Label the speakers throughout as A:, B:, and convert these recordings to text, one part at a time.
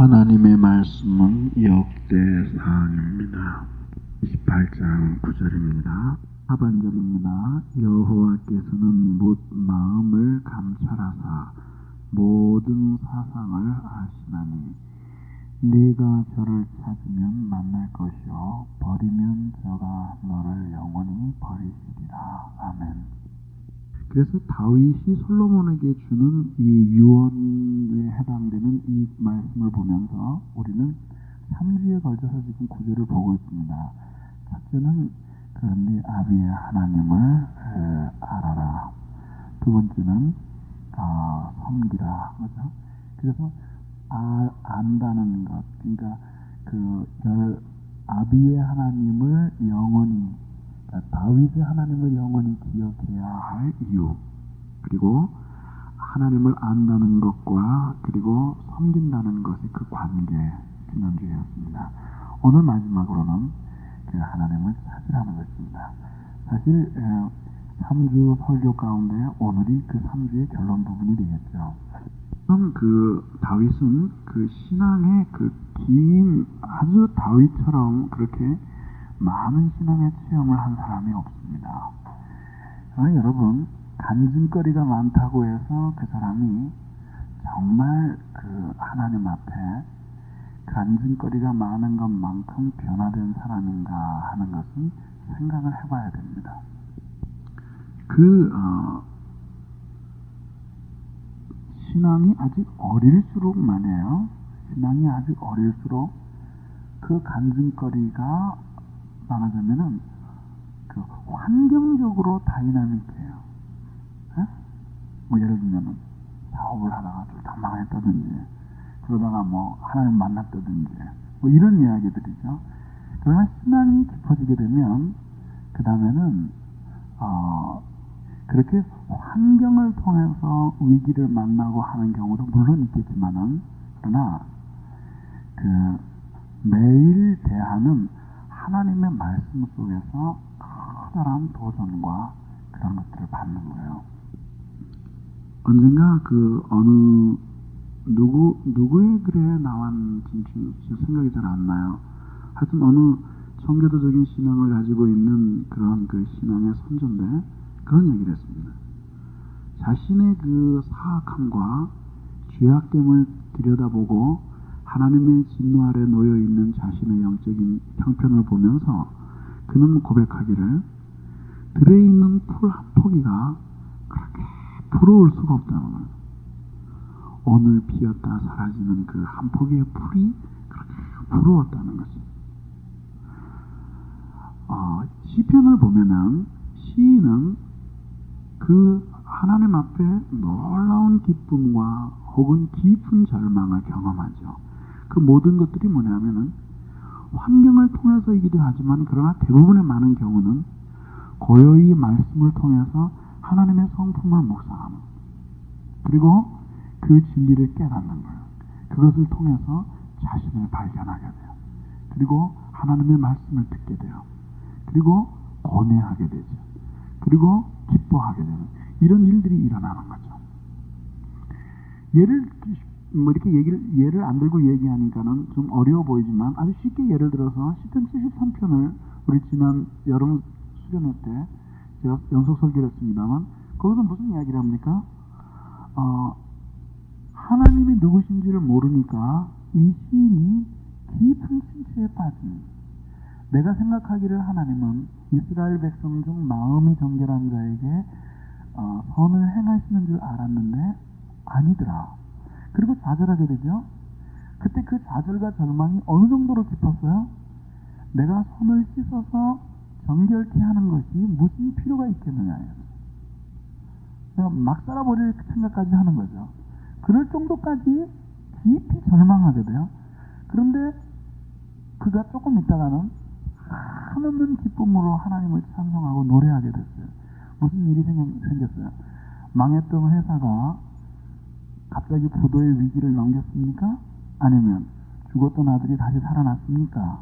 A: 하나님의 말씀은 역대사항입니다. 28장 9절입니다. 하반절입니다. 여호와께서는 못 마음을 감찰하사 모든 사상을 아시나니 네가 저를 찾으면 만날 것이요 버리면 저가 너를 영원히 버리시리라. 아멘. 그래서 다윗이 솔로몬에게 주는 이 유언에 해당되는 이 말씀을 보면서 우리는 3주에 걸쳐서 지금 구절을 보고 있습니다. 첫째는 네 아비의 하나님을 알아라. 두 번째는 섬기라. 그렇죠? 그래서 안다는 것, 그러니까 아비의 하나님을 영원히, 다윗의 하나님을 영원히 기억해야 할 이유, 그리고 하나님을 안다는 것과 그리고 섬긴다는 것의 그 관계, 지난주였습니다. 오늘 마지막으로는 그 하나님을 찾으라는 것입니다. 사실 3주 설교 가운데 오늘이 그 3주의 결론 부분이 되겠죠. 다윗은 그 신앙의 그 긴, 아주 다윗처럼 그렇게 많은 신앙의 체험을 한 사람이 없습니다. 여러분, 간증거리가 많다고 해서 그 사람이 정말 그 하나님 앞에 간증거리가 많은 것만큼 변화된 사람인가 하는 것은 생각을 해봐야 됩니다. 신앙이 아직 어릴수록 말이에요. 신앙이 아직 어릴수록 그 간증거리가 말하자면은 그 환경적으로 다이나믹해요. 예를 들면은 사업을 하다가 둘 다 망했다든지, 그러다가 하나님 만났다든지, 이런 이야기들이죠. 그러나 신앙이 깊어지게 되면 그 다음에는 그렇게 환경을 통해서 위기를 만나고 하는 경우도 물론 있겠지만은, 그러나 매일 대하는 하나님의 말씀 속에서 커다란 도전과 그런 것들을 받는 거예요. 언젠가 누구의 글에 나왔는지 생각이 잘 안 나요. 하여튼 어느 청교도적인 신앙을 가지고 있는 그런 그 신앙의 선조인데 그런 얘기를 했습니다. 자신의 그 사악함과 죄악됨을 들여다보고 하나님의 진노 아래 놓여있는 자신의 영적인 형편을 보면서 그는 고백하기를 들에 있는 풀 한 포기가 그렇게 부러울 수가 없다는 거예요. 오늘 피었다 사라지는 그 한 포기의 풀이 그렇게 부러웠다는 거죠. 시편을 보면은 시인은 그 하나님 앞에 놀라운 기쁨과 혹은 깊은 절망을 경험하죠. 그 모든 것들이 뭐냐면은 환경을 통해서이기도 하지만 그러나 대부분의 많은 경우는 고요히 말씀을 통해서 하나님의 성품을 묵상하는, 그리고 그 진리를 깨닫는 거예요. 그것을 통해서 자신을 발견하게 돼요. 그리고 하나님의 말씀을 듣게 돼요. 그리고 고뇌하게 되죠. 그리고 기뻐하게 되는 이런 일들이 일어나는 거죠. 예를 안 들고 얘기하니까는 좀 어려워 보이지만 아주 쉽게 예를 들어서 시편 73편을 우리 지난 여름 수련회 때 제가 연속 설교를 했습니다만 거기서 무슨 이야기를 합니까? 하나님이 누구신지를 모르니까 이 시인이 깊은 침체에 빠진, 내가 생각하기를 하나님은 이스라엘 백성 중 마음이 정결한 자에게 선을 행하시는 줄 알았는데 아니더라. 그리고 좌절하게 되죠. 그때 그 좌절과 절망이 어느 정도로 깊었어요? 내가 손을 씻어서 정결케 하는 것이 무슨 필요가 있겠느냐예요. 막 살아버릴 생각까지 하는 거죠. 그럴 정도까지 깊이 절망하게 돼요. 그런데 그가 조금 있다가는 한없는 기쁨으로 하나님을 찬송하고 노래하게 됐어요. 무슨 일이 생겼어요? 망했던 회사가 갑자기 부도의 위기를 넘겼습니까? 아니면 죽었던 아들이 다시 살아났습니까?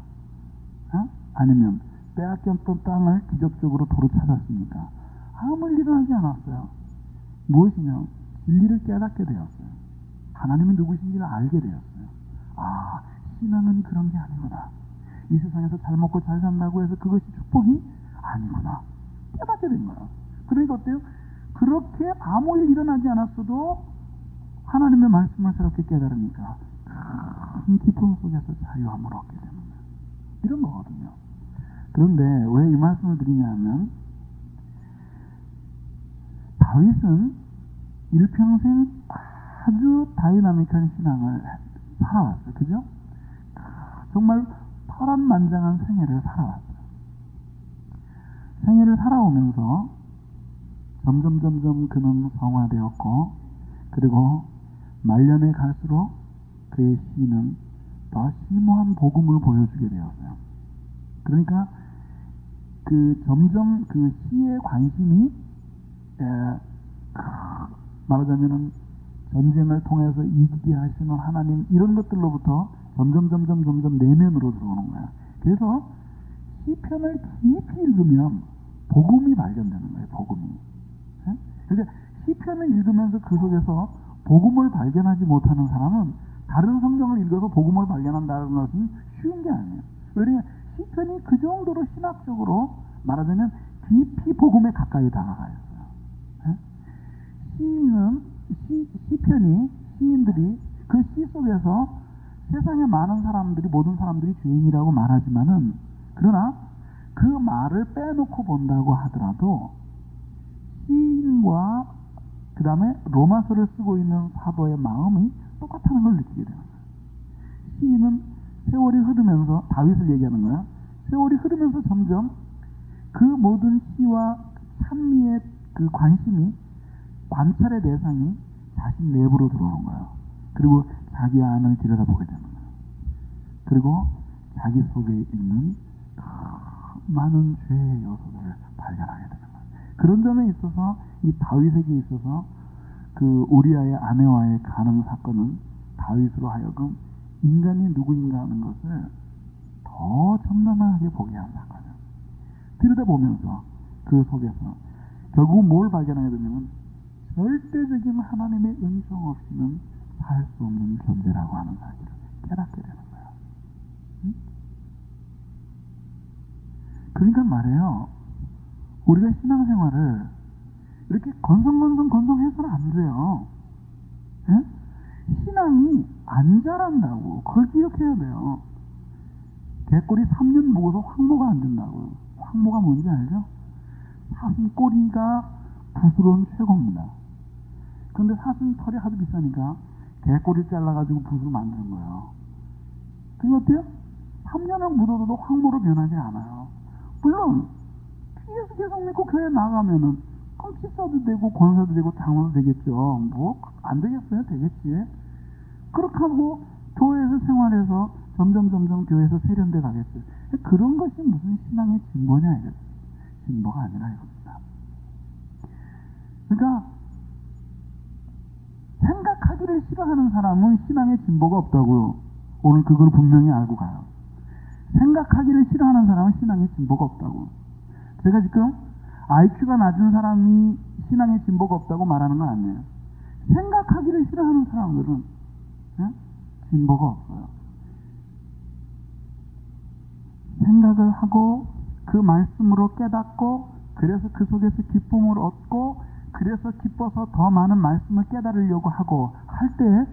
A: 아니면 빼앗겼던 땅을 기적적으로 도로 찾았습니까? 아무 일도 하지 않았어요. 무엇이냐? 진리를 깨닫게 되었어요. 하나님이 누구신지를 알게 되었어요. 아, 신앙은 그런 게 아니구나. 이 세상에서 잘 먹고 잘 산다고 해서 그것이 축복이 아니구나. 깨닫게 된 거예요. 그러니까 어때요? 그렇게 아무 일 일어나지 않았어도 하나님의 말씀을 새롭게 깨달으니까 큰 기쁨 속에서 자유함을 얻게 되는 거예요. 이런 거거든요. 그런데 왜 이 말씀을 드리냐면, 다윗은 일평생 아주 다이나믹한 신앙을 살아왔어요. 그죠? 정말 파란만장한 생애를 살아왔어요. 생애를 살아오면서 점점 그는 성화되었고, 그리고 말년에 갈수록 그의 시는 더 심오한 복음을 보여주게 되었어요. 그러니까 점점 그 시의 관심이 말하자면은 전쟁을 통해서 이기게 하시는 하나님, 이런 것들로부터 점점 내면으로 들어오는 거야. 그래서 시편을 깊이 읽으면 복음이 발견되는 거예요. 복음이. 그러니까 시편을 읽으면서 그 속에서 복음을 발견하지 못하는 사람은 다른 성경을 읽어서 복음을 발견한다는 것은 쉬운 게 아니에요. 왜냐하면 시편이 그 정도로 신학적으로 말하자면 깊이 복음에 가까이 다가가 있어요. 시편이, 시인들이 그 시 속에서 세상의 많은 사람들이, 모든 사람들이 죄인이라고 말하지만은, 그러나 그 말을 빼놓고 본다고 하더라도 시인과 그 다음에 로마서를 쓰고 있는 사도의 마음이 똑같다는 걸 느끼게 되는 거예요. 시인은 세월이 흐르면서, 다윗을 얘기하는 거야. 세월이 흐르면서 점점 그 모든 시와 찬미의 그 관심이, 관찰의 대상이 자신 내부로 들어오는 거예요. 그리고 자기 안을 들여다보게 되는 거예요. 그리고 자기 속에 있는 많은 죄의 요소들을 발견하게 되는 거예요. 그런 점에 있어서 이 다윗에게 있어서 그 우리아의 아내와의 가늠 사건은 다윗으로 하여금 인간이 누구인가 하는 것을 더 점잖하게 보게 한 사건이에요. 들여다보면서 그 속에서 결국 뭘 발견하게 되냐면, 절대적인 하나님의 은총 없이는 살 수 없는 존재라고 하는 사실을 깨닫게 되는 거예요. 그러니까 말이에요, 우리가 신앙생활을 이렇게 건성해서는 안 돼요. 신앙이 안 자란다고. 그걸 기억해야 돼요. 개꼬리 3년 먹어서 황모가 안 된다고요. 황모가 뭔지 알죠? 사슴 꼬리가 붓으로는 최고입니다. 근데 사슴 털이 하도 비싸니까 개꼬리를 잘라가지고 붓으로 만드는 거예요. 그게 어때요? 3년을 묻어도 황모로 변하지 않아요. 물론 예수 계속 믿고 교회 나가면은 그럼 집사도 되고 권사도 되고 장로도 되겠죠. 뭐 안 되겠어요? 되겠지. 그렇게 하고 교회에서 생활해서 점점 교회에서 세련돼 가겠죠. 그런 것이 무슨 신앙의 진보냐 이거죠. 진보가 아니라 이겁니다. 그러니까 생각하기를 싫어하는 사람은 신앙의 진보가 없다고요. 오늘 그걸 분명히 알고 가요. 생각하기를 싫어하는 사람은 신앙의 진보가 없다고. 제가 지금 IQ가 낮은 사람이 신앙의 진보가 없다고 말하는 건 아니에요. 생각하기를 싫어하는 사람들은 진보가 없어요. 생각을 하고 그 말씀으로 깨닫고, 그래서 그 속에서 기쁨을 얻고, 그래서 기뻐서 더 많은 말씀을 깨달으려고 하고 할 때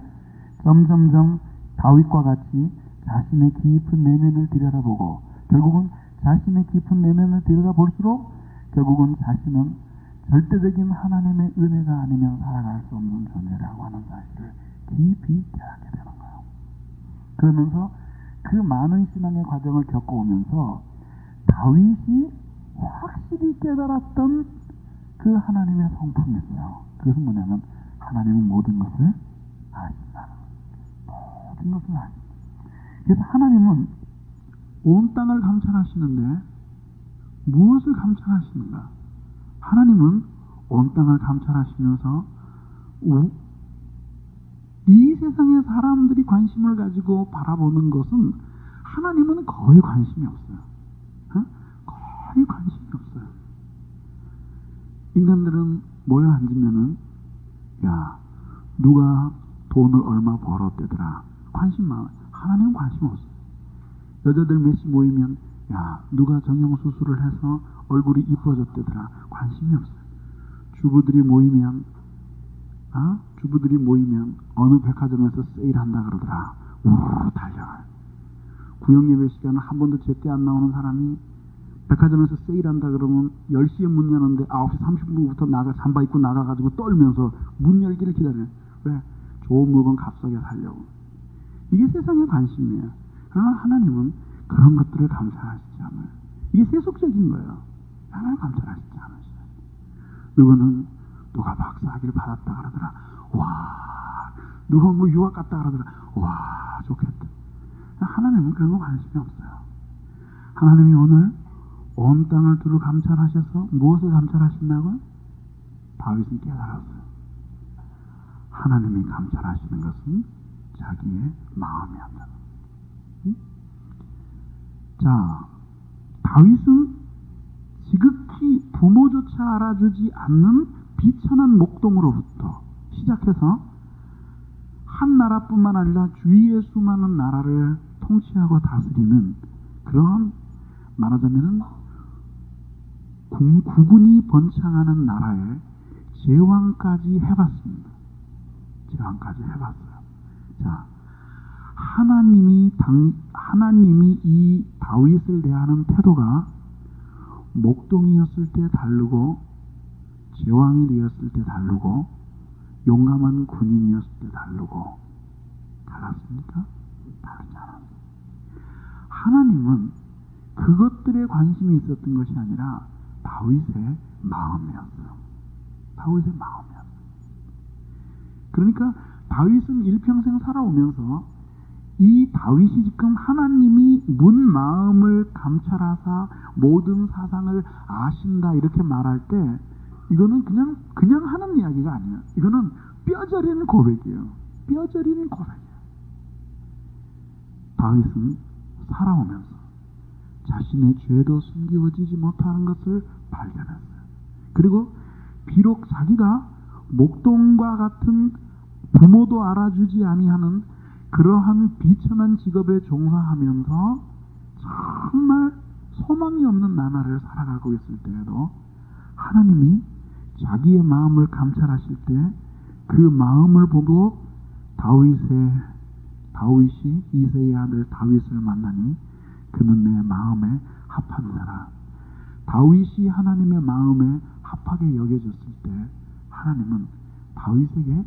A: 점점 다윗과 같이 자신의 깊은 내면을 들여다보고, 결국은 자신의 깊은 내면을 들여다볼수록 결국은 자신은 절대적인 하나님의 은혜가 아니면 살아갈 수 없는 존재라고 하는 사실을 깊이 깨닫게 되는 거예요. 그러면서 그 많은 신앙의 과정을 겪어오면서 다윗이 확실히 깨달았던 그 하나님의 성품이 있어요. 그것은 뭐냐면 하나님은 모든 것을 아신다는 거예요. 모든 것을 아신다. 그래서 하나님은 온 땅을 감찰하시는데 무엇을 감찰하시는가? 하나님은 온 땅을 감찰하시면서 이 세상의 사람들이 관심을 가지고 바라보는 것은 하나님은 거의 관심이 없어요. 거의 관심이 없어요. 인간들은 모여 앉으면은 야 누가 돈을 얼마 벌었대더라 관심 많아. 하나님은 관심 없어요. 여자들 몇시 모이면 야 누가 정형수술을 해서 얼굴이 이뻐졌대더라. 관심이 없어요. 주부들이 모이면 어느 백화점에서 세일한다 그러더라. 우르르 달려가요. 구역예배 시간은 한 번도 제때 안 나오는 사람이 백화점에서 세일한다 그러면 10시에 문 여는데 9시 30분부터 잠바 입고 나가가지고 떨면서 문 열기를 기다려요. 왜? 좋은 물건 값싸게 사려고. 이게 세상의 관심이에요. 그러나 하나님은 그런 것들을 감찰하시지 않아요. 이게 세속적인 거예요. 하나님 감찰하시지 않으셔요. 누가 박사학위를 받았다 그러더라. 와, 누가 뭐 유학 갔다 그러더라. 와, 좋겠다. 하나님은 그런 거 관심이 없어요. 하나님이 오늘 온 땅을 두루 감찰하셔서 무엇을 감찰하신다고요? 다윗은 깨달았어요. 하나님이 감찰하시는 것은 자기의 마음이 한다. 자, 다윗은 지극히 부모조차 알아주지 않는 비천한 목동으로부터 시작해서 한 나라뿐만 아니라 주위의 수많은 나라를 통치하고 다스리는 그런 말하자면 국군이 번창하는 나라에 제왕까지 해봤습니다. 제왕까지 해봤어요. 자, 하나님이 이 다윗을 대하는 태도가 목동이었을 때 다르고 제왕이 되었을 때 다르고 용감한 군인이었을 때 다르고 달랐습니까? 다르지 않았어요. 하나님은 그것들에 관심이 있었던 것이 아니라 다윗의 마음이었어요. 다윗의 마음이었어요. 그러니까 다윗은 일평생 살아오면서 이 다윗이 지금 하나님이 문 마음을 감찰하사 모든 사상을 아신다 이렇게 말할 때 이거는 그냥 하는 이야기가 아니에요. 이거는 뼈저린 고백이에요. 뼈저린 고백이에요. 다윗은 살아오면서 자신의 죄도 숨기워지지 못하는 것을 발견했어요. 그리고 비록 자기가 목동과 같은 부모도 알아주지 아니하는 그러한 비천한 직업에 종사하면서 정말 소망이 없는 나날을 살아가고 있을 때에도 하나님이 자기의 마음을 감찰하실 때 그 마음을 보고 다윗이 이새의 아들 다윗을 만나니 그는 내 마음에 합한 자라. 다윗이 하나님의 마음에 합하게 여겨졌을 때 하나님은 다윗에게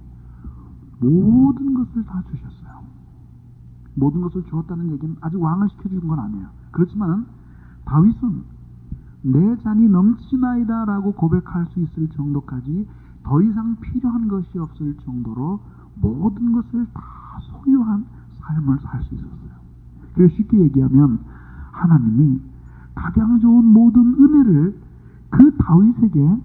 A: 모든 것을 다 주셨어요. 모든 것을 주었다는 얘기는 아직 왕을 시켜준 건 아니에요. 그렇지만 다윗은 내 잔이 넘치나이다 라고 고백할 수 있을 정도까지 더 이상 필요한 것이 없을 정도로 모든 것을 다 소유한 삶을 살 수 있었어요. 그래서 쉽게 얘기하면 하나님이 각양 좋은 모든 은혜를 그 다윗에게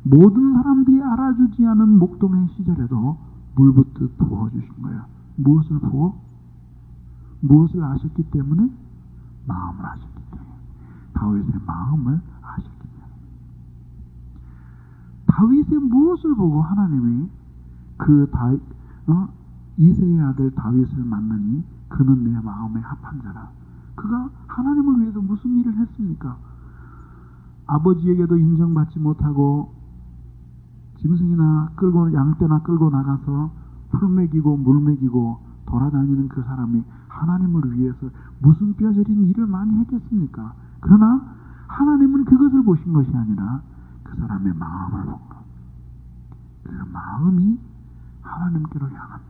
A: 모든 사람들이 알아주지 않은 목동의 시절에도 물붓듯 부어주신 거예요. 무엇을 부어? 무엇을 아셨기 때문에? 마음을 아셨기 때문에. 다윗의 마음을 아셨기 때문에. 다윗의 무엇을 보고 하나님이 이새의 아들 다윗을 만나니 그는 내 마음에 합한 자라. 그가 하나님을 위해서 무슨 일을 했습니까? 아버지에게도 인정받지 못하고 짐승이나 양떼나 끌고 나가서 풀 먹이고 물 먹이고 돌아다니는 그 사람이 하나님을 위해서 무슨 뼈저린 일을 많이 했겠습니까? 그러나 하나님은 그것을 보신 것이 아니라 그 사람의 마음을 본 것. 그 마음이 하나님께로 향한.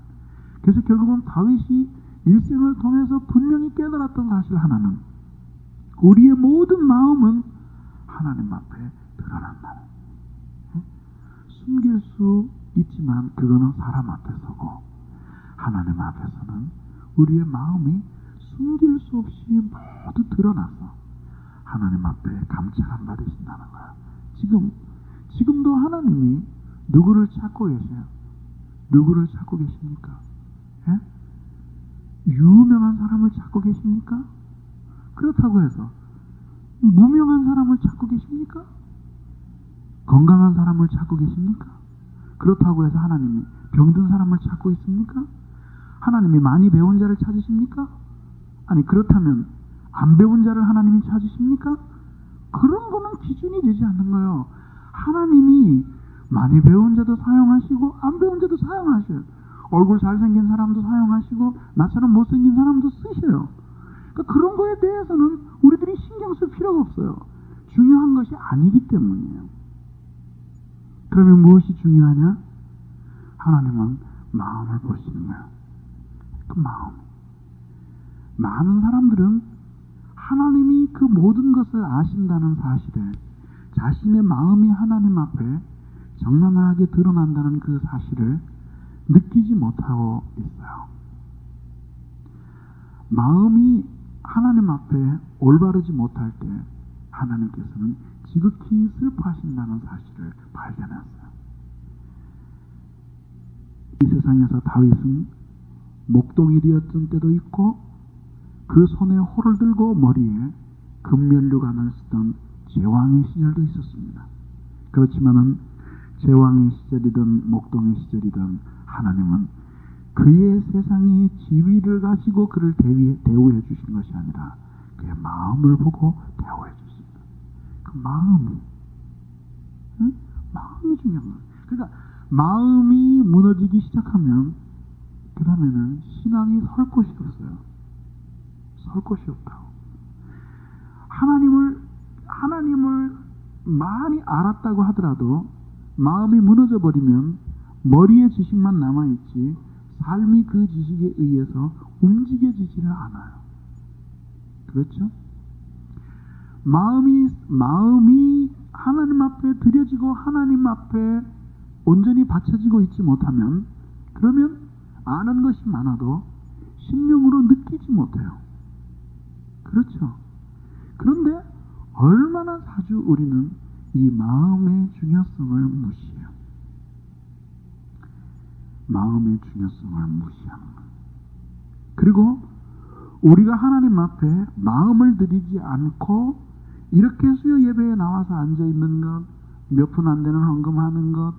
A: 그래서 결국은 다윗이 일생을 통해서 분명히 깨달았던 사실 하나는 우리의 모든 마음은 하나님 앞에 드러난다. 숨길 수 있지만 그거는 사람 앞에 서고 하나님 앞에서는 우리의 마음이 숨길 수 없이 모두 드러나서 하나님 앞에 감찰함 받으신다는 거야. 지금도 하나님이 누구를 찾고 계세요? 누구를 찾고 계십니까? 예? 유명한 사람을 찾고 계십니까? 그렇다고 해서 무명한 사람을 찾고 계십니까? 건강한 사람을 찾고 계십니까? 그렇다고 해서 하나님이 병든 사람을 찾고 있습니까? 하나님이 많이 배운 자를 찾으십니까? 아니 그렇다면 안 배운 자를 하나님이 찾으십니까? 그런 거는 기준이 되지 않는 거예요. 하나님이 많이 배운 자도 사용하시고 안 배운 자도 사용하셔요. 얼굴 잘생긴 사람도 사용하시고 나처럼 못생긴 사람도 쓰셔요. 그러니까 그런 거에 대해서는 우리들이 신경 쓸 필요가 없어요. 중요한 것이 아니기 때문이에요. 그러면 무엇이 중요하냐? 하나님은 마음을 보시는 거예요. 그 마음. 많은 사람들은 하나님이 그 모든 것을 아신다는 사실에 자신의 마음이 하나님 앞에 적나라하게 드러난다는 그 사실을 느끼지 못하고 있어요. 마음이 하나님 앞에 올바르지 못할 때 하나님께서는 지극히 슬퍼하신다는 사실을 발견했어요. 이 세상에서 다윗은 목동이 되었던 때도 있고 그 손에 호를 들고 머리에 금면류관을 쓰던 제왕의 시절도 있었습니다. 그렇지만은 제왕의 시절이든 목동의 시절이든 하나님은 그의 세상의 지위를 가지고 그를 대우해 주신 것이 아니라 그의 마음을 보고 대우해 주십니다. 그 마음, 응? 마음이 중요한 거예요. 그러니까 마음이 무너지기 시작하면 그 다음에는 신앙이 설 곳이 없어요. 설 곳이 없다고. 하나님을 많이 알았다고 하더라도 마음이 무너져 버리면 머리의 지식만 남아있지 삶이 그 지식에 의해서 움직여지지를 않아요. 그렇죠? 마음이 하나님 앞에 드려지고 하나님 앞에 온전히 바쳐지고 있지 못하면 그러면 아는 것이 많아도 심령으로 느끼지 못해요. 그렇죠? 그런데 얼마나 자주 우리는 이 마음의 중요성을 무시해요. 마음의 중요성을 무시하는 거예요. 그리고 우리가 하나님 앞에 마음을 들이지 않고 이렇게 수요 예배에 나와서 앉아있는 것, 몇 푼 안 되는 헌금하는 것,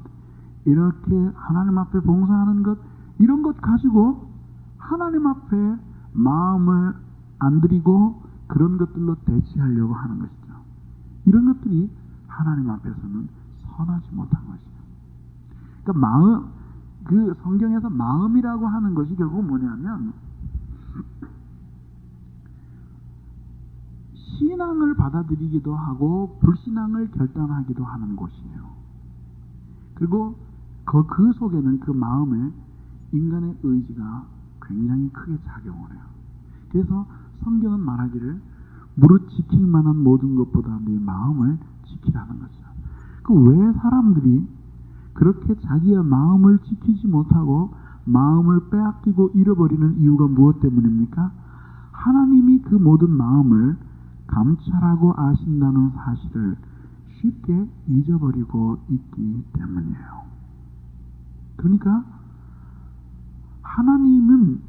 A: 이렇게 하나님 앞에 봉사하는 것, 이런 것 가지고 하나님 앞에 마음을 안 들이고 그런 것들로 대치하려고 하는 것이죠. 이런 것들이 하나님 앞에서는 선하지 못한 것이에요. 그러니까 그 성경에서 마음이라고 하는 것이 결국 뭐냐면 신앙을 받아들이기도 하고 불신앙을 결단하기도 하는 곳이에요. 그리고 그 속에는 그 마음에 인간의 의지가 굉장히 크게 작용을 해요. 그래서 성경은 말하기를 무릇 지킬 만한 모든 것보다 네 마음을 지키라는 거죠. 그 왜 사람들이 그렇게 자기의 마음을 지키지 못하고 마음을 빼앗기고 잃어버리는 이유가 무엇 때문입니까? 하나님이 그 모든 마음을 감찰하고 아신다는 사실을 쉽게 잊어버리고 있기 때문이에요. 그러니까 하나님은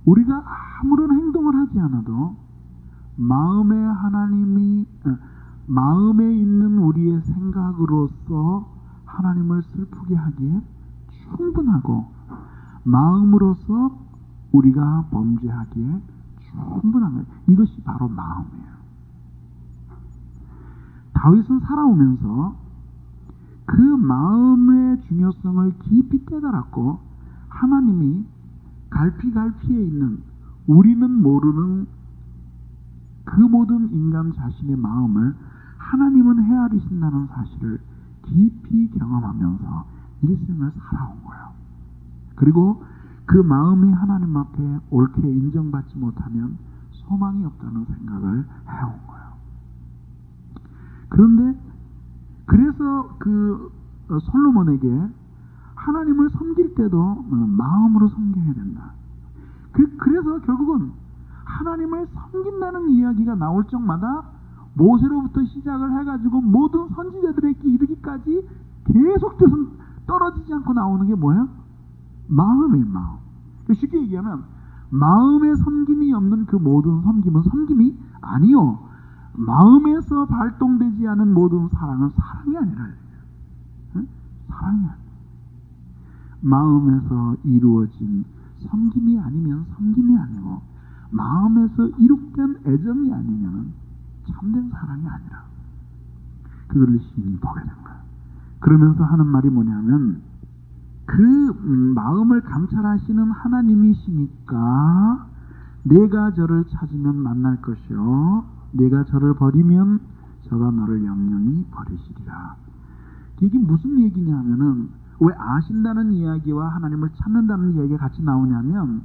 A: 우리가 아무런 행동을 하지 않아도 마음에 있는 우리의 생각으로서 하나님을 슬프게 하기에 충분하고 마음으로서 우리가 범죄하기에 충분한 거예요. 이것이 바로 마음이에요. 다윗은 살아오면서 그 마음의 중요성을 깊이 깨달았고 하나님이 갈피갈피에 있는 우리는 모르는 그 모든 인간 자신의 마음을 하나님은 헤아리신다는 사실을 깊이 경험하면서 일생을 살아온 거예요. 그리고 그 마음이 하나님 앞에 옳게 인정받지 못하면 소망이 없다는 생각을 해온 거예요. 그런데 그래서 솔로몬에게 하나님을 섬길 때도 마음으로 섬겨야 된다. 그래서 결국은 하나님을 섬긴다는 이야기가 나올 적마다 모세로부터 시작을 해가지고 모든 선지자들에게 이르기까지 계속해서 떨어지지 않고 나오는 게 뭐예요? 마음이에요. 마음. 쉽게 얘기하면 마음에 섬김이 없는 그 모든 섬김은 섬김이 아니요. 마음에서 발동되지 않은 모든 사랑은 사랑이 아니라 응? 사랑이 아니에요. 마음에서 이루어진 섬김이 아니면 섬김이 아니고 마음에서 이룩된 애정이 아니면 참된 사랑이 아니라 그들을 시인이 보게 된 거예요. 그러면서 하는 말이 뭐냐면 그 마음을 감찰하시는 하나님이시니까 내가 저를 찾으면 만날 것이요 내가 저를 버리면 저가 너를 영영히 버리시리라. 이게 무슨 얘기냐 하면은 왜 아신다는 이야기와 하나님을 찾는다는 이야기가 같이 나오냐면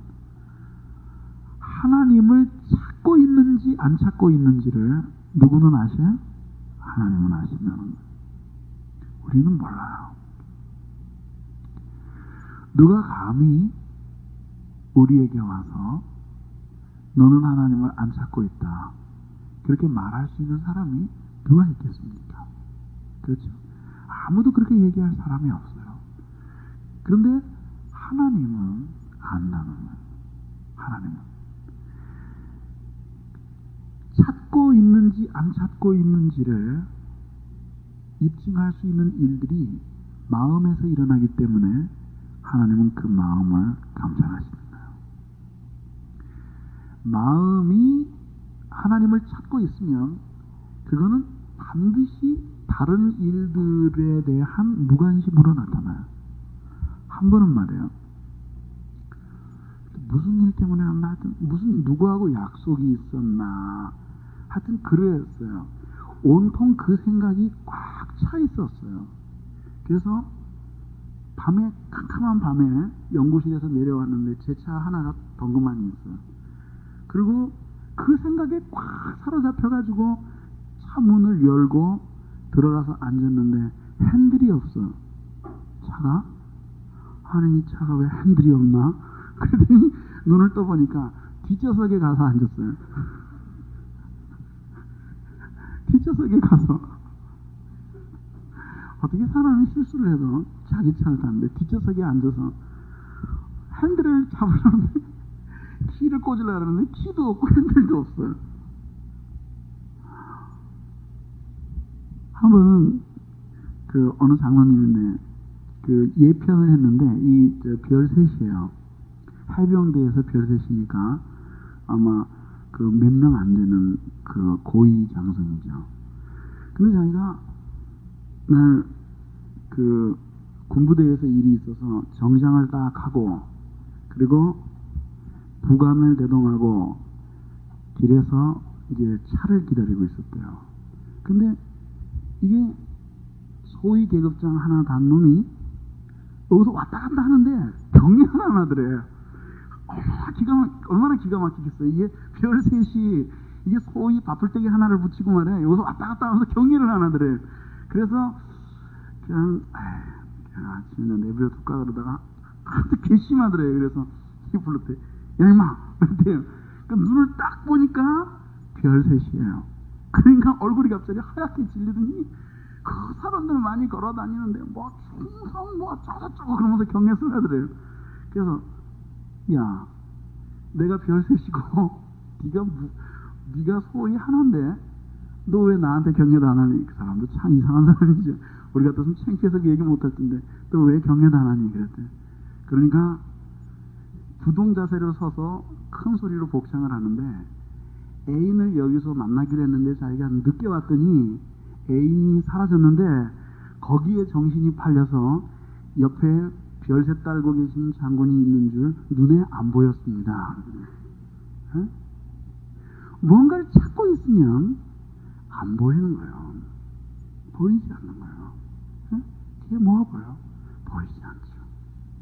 A: 하나님을 찾고 있는지 안 찾고 있는지를 누구는 아셔요? 하나님은 아시면 우리는 몰라요. 누가 감히 우리에게 와서 너는 하나님을 안 찾고 있다 그렇게 말할 수 있는 사람이 누가 있겠습니까? 그렇죠? 아무도 그렇게 얘기할 사람이 없어요. 그런데 하나님은 안다는 거예요. 하나님은 찾고 있는지 안 찾고 있는지를 입증할 수 있는 일들이 마음에서 일어나기 때문에 하나님은 그 마음을 감찰하시는 거예요. 마음이 하나님을 찾고 있으면 그거는 반드시 다른 일들에 대한 무관심으로 나타나요. 한 번은 말이에요. 무슨 일 때문에였나 하여튼 무슨 누구하고 약속이 있었나 하여튼 그랬어요. 온통 그 생각이 꽉 차 있었어요. 그래서 밤에 캄캄한 밤에 연구실에서 내려왔는데 제 차 하나가 덩그마니 있어요. 그리고 그 생각에 꽉 사로잡혀가지고 차 문을 열고 들어가서 앉았는데 핸들이 없어. 차가? 아니 이 차가 왜 핸들이 없나? 그랬더니 눈을 떠보니까 뒷좌석에 가서 앉았어요. 뒷좌석에 가서 어떻게 사람이 실수를 해도 자기 차를 타는데 뒷좌석에 앉아서 핸들을 잡으려는데 키를 꽂으려고 하는데 키도 없고 핸들도 없어요. 한 번은 그 어느 장로님인데 그 예편을 했는데 이 별셋이에요. 해병대에서 별셋이니까 아마 그 몇 명 안 되는 그 고위 장성이죠. 근데 자기가 날 그 군부대에서 일이 있어서 정장을 딱 하고 그리고 부관을 대동하고 길에서 이제 차를 기다리고 있었대요. 근데 이게 소위 계급장 하나 단 놈이 여기서 왔다 갔다 하는데 경례를 안 하더래. 얼마나 기가 막히겠어요. 이게 별셋이 이게 소위 바풀떼기 하나를 붙이고 말이야. 여기서 왔다 갔다 하면서 경례를 안 하더래. 그래서 그냥 아침에 내버려 둘까 그러다가 하도 괘씸하더래. 그래서 이 불렀대. 야 임마 그랬대요. 그 눈을 딱 보니까 별셋이에요. 그러니까 얼굴이 갑자기 하얗게 질리더니 그 사람들 많이 걸어 다니는데 뭐 충성 뭐 어쩌고저쩌고 그러면서 경례를 하더래요. 그래서 야 내가 별셋이고 네가 소위 하나인데 너 왜 나한테 경례도 안 하니? 그 사람도 참 이상한 사람이지. 우리 같았으면 창피해서 그 얘기 못할 텐데 또 왜 경례도 안 하니? 그랬대. 그러니까 부동 자세로 서서 큰 소리로 복창을 하는데 애인을 여기서 만나기로 했는데 자기가 늦게 왔더니 애인이 사라졌는데 거기에 정신이 팔려서 옆에 별셋 달고 계신 장군이 있는 줄 눈에 안 보였습니다. 에? 뭔가를 찾고 있으면 안 보이는 거예요. 보이지 않는 거예요. 에? 그게 뭐가 보여? 보이지 않죠.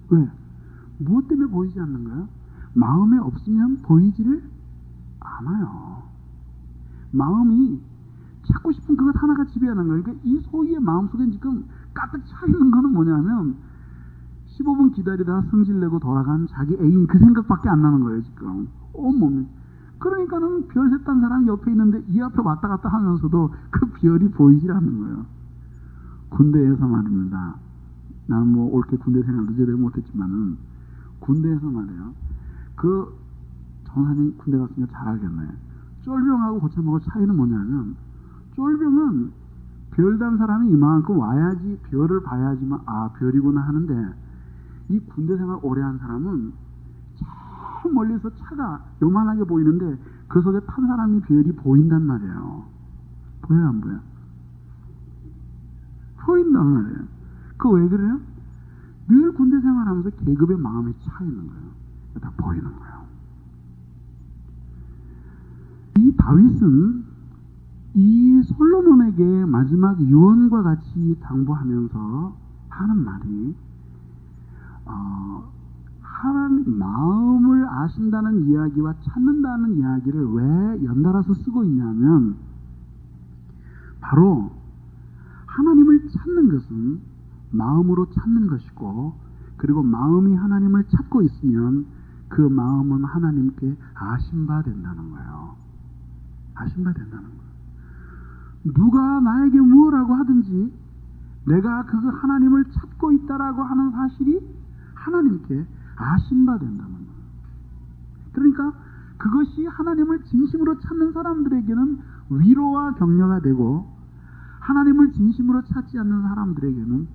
A: 왜? 무엇 때문에 보이지 않는 거예요? 마음에 없으면 보이지를 않아요. 마음이 찾고 싶은 그것 하나가 지배하는 거예요. 그러니까 이 소위의 마음속에 지금 가득 차 있는 거는 뭐냐면 15분 기다리다가 성질내고 돌아간 자기 애인 그 생각밖에 안 나는 거예요. 지금 온몸이. 그러니까는 별셋 딴 사람이 옆에 있는데 이 앞에 왔다 갔다 하면서도 그 별이 보이질 않는 거예요. 군대에서 말입니다. 나는 뭐 올게 군대 생활도 제대로 못했지만은 군대에서 말이에요. 그 전사님 군대 갔으니까 잘 알겠네. 쫄병하고 고참하고 차이는 뭐냐면 쫄병은 별단 사람이 이만큼 와야지 별을 봐야지만 아 별이구나 하는데 이 군대 생활 오래 한 사람은 멀리서 차가 요만하게 보이는데 그 속에 탄 사람이 별이 보인단 말이에요. 보여요, 안 보여요? 보인단 말이에요. 그거 왜 그래요? 늘 군대 생활하면서 계급의 마음이 차 있는 거예요. 다 보이는 거예요. 이 다윗은 이 솔로몬에게 마지막 유언과 같이 당부하면서 하는 말이 하나님 마음을 아신다는 이야기와 찾는다는 이야기를 왜 연달아서 쓰고 있냐면 바로 하나님을 찾는 것은 마음으로 찾는 것이고 그리고 마음이 하나님을 찾고 있으면 그 마음은 하나님께 아신 바 된다는 거예요. 아신 바 된다는 거예요. 누가 나에게 무엇라고 하든지 내가 그 하나님을 찾고 있다라고 하는 사실이 하나님께 아신 바 된다는 거예요. 그러니까 그것이 하나님을 진심으로 찾는 사람들에게는 위로와 격려가 되고 하나님을 진심으로 찾지 않는 사람들에게는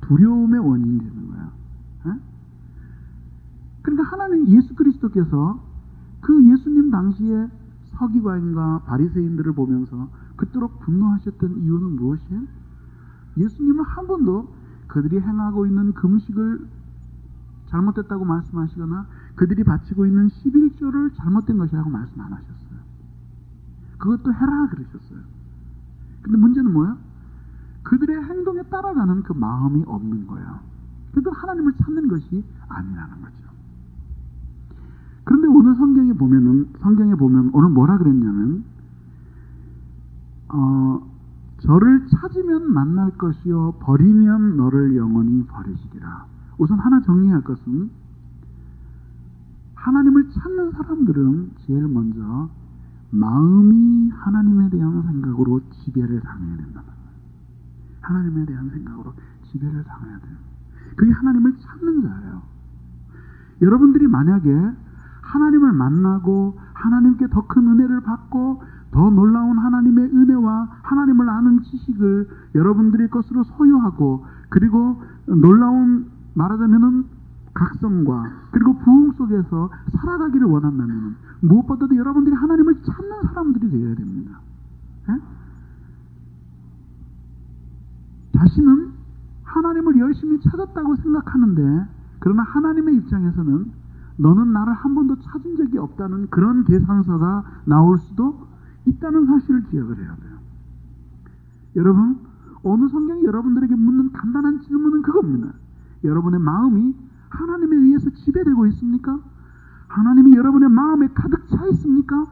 A: 두려움의 원인이 되는 거야. 에? 그러니까 하나님 예수 그리스도께서 그 예수님 당시에 서기관과 바리새인들을 보면서 그토록 분노하셨던 이유는 무엇이에요? 예수님은 한 번도 그들이 행하고 있는 금식을 잘못됐다고 말씀하시거나 그들이 바치고 있는 11조를 잘못된 것이라고 말씀 안 하셨어요. 그것도 해라 그러셨어요. 근데 문제는 뭐야? 그들의 행동에 따라가는 그 마음이 없는 거예요. 그들 하나님을 찾는 것이 아니라는 거죠. 그런데 오늘 성경에 보면 오늘 뭐라 그랬냐면 저를 찾으면 만날 것이요 버리면 너를 영원히 버리시리라. 우선 하나 정리할 것은 하나님을 찾는 사람들은 제일 먼저 마음이 하나님에 대한 생각으로 지배를 당해야 된다. 하나님에 대한 생각으로 지배를 당해야 돼요. 그게 하나님을 찾는 자예요. 여러분들이 만약에 하나님을 만나고 하나님께 더 큰 은혜를 받고 더 놀라운 하나님의 은혜와 하나님을 아는 지식을 여러분들의 것으로 소유하고 그리고 놀라운 말하자면은 각성과 그리고 부흥 속에서 살아가기를 원한다면 무엇보다도 여러분들이 하나님을 찾는 사람들이 되어야 됩니다. 에? 자신은 하나님을 열심히 찾았다고 생각하는데 그러나 하나님의 입장에서는 너는 나를 한 번도 찾은 적이 없다는 그런 계산서가 나올 수도 있다는 사실을 기억을 해야 돼요. 여러분, 오늘 성경이 여러분들에게 묻는 간단한 질문은 그겁니다. 여러분의 마음이 하나님에 의해서 지배되고 있습니까? 하나님이 여러분의 마음에 가득 차 있습니까?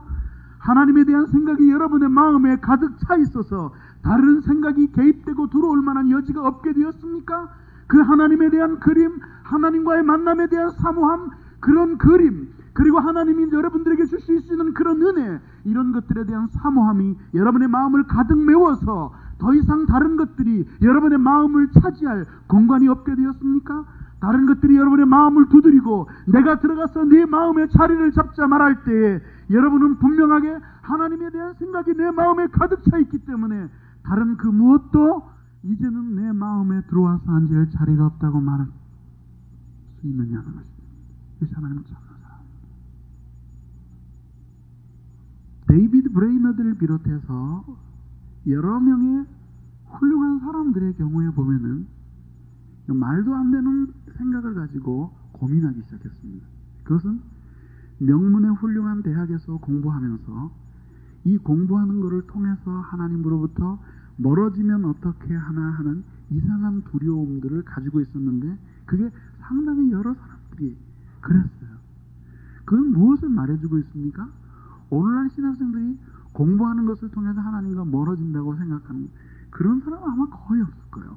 A: 하나님에 대한 생각이 여러분의 마음에 가득 차 있어서 다른 생각이 개입되고 들어올 만한 여지가 없게 되었습니까? 그 하나님에 대한 그림, 하나님과의 만남에 대한 사모함, 그런 그림, 그리고 하나님이 여러분들에게 주실 수 있는 그런 은혜, 이런 것들에 대한 사모함이 여러분의 마음을 가득 메워서 더 이상 다른 것들이 여러분의 마음을 차지할 공간이 없게 되었습니까? 다른 것들이 여러분의 마음을 두드리고 내가 들어가서 네 마음의 자리를 잡자 말할 때에 여러분은 분명하게 하나님에 대한 생각이 내 마음에 가득 차 있기 때문에 다른 그 무엇도 이제는 내 마음에 들어와서 앉을 자리가 없다고 말할 수 있느냐는 것입니다. 그래서 하나님을 찾는 사람. 데이비드 브레이너드를 비롯해서 여러 명의 훌륭한 사람들의 경우에 보면은 말도 안 되는 생각을 가지고 고민하기 시작했습니다. 그것은 명문의 훌륭한 대학에서 공부하면서 이 공부하는 것을 통해서 하나님으로부터 멀어지면 어떻게 하나 하는 이상한 두려움들을 가지고 있었는데 그게 상당히 여러 사람들이 그랬어요. 그건 무엇을 말해주고 있습니까? 오늘날 신학생들이 공부하는 것을 통해서 하나님과 멀어진다고 생각하는 그런 사람은 아마 거의 없을 거예요.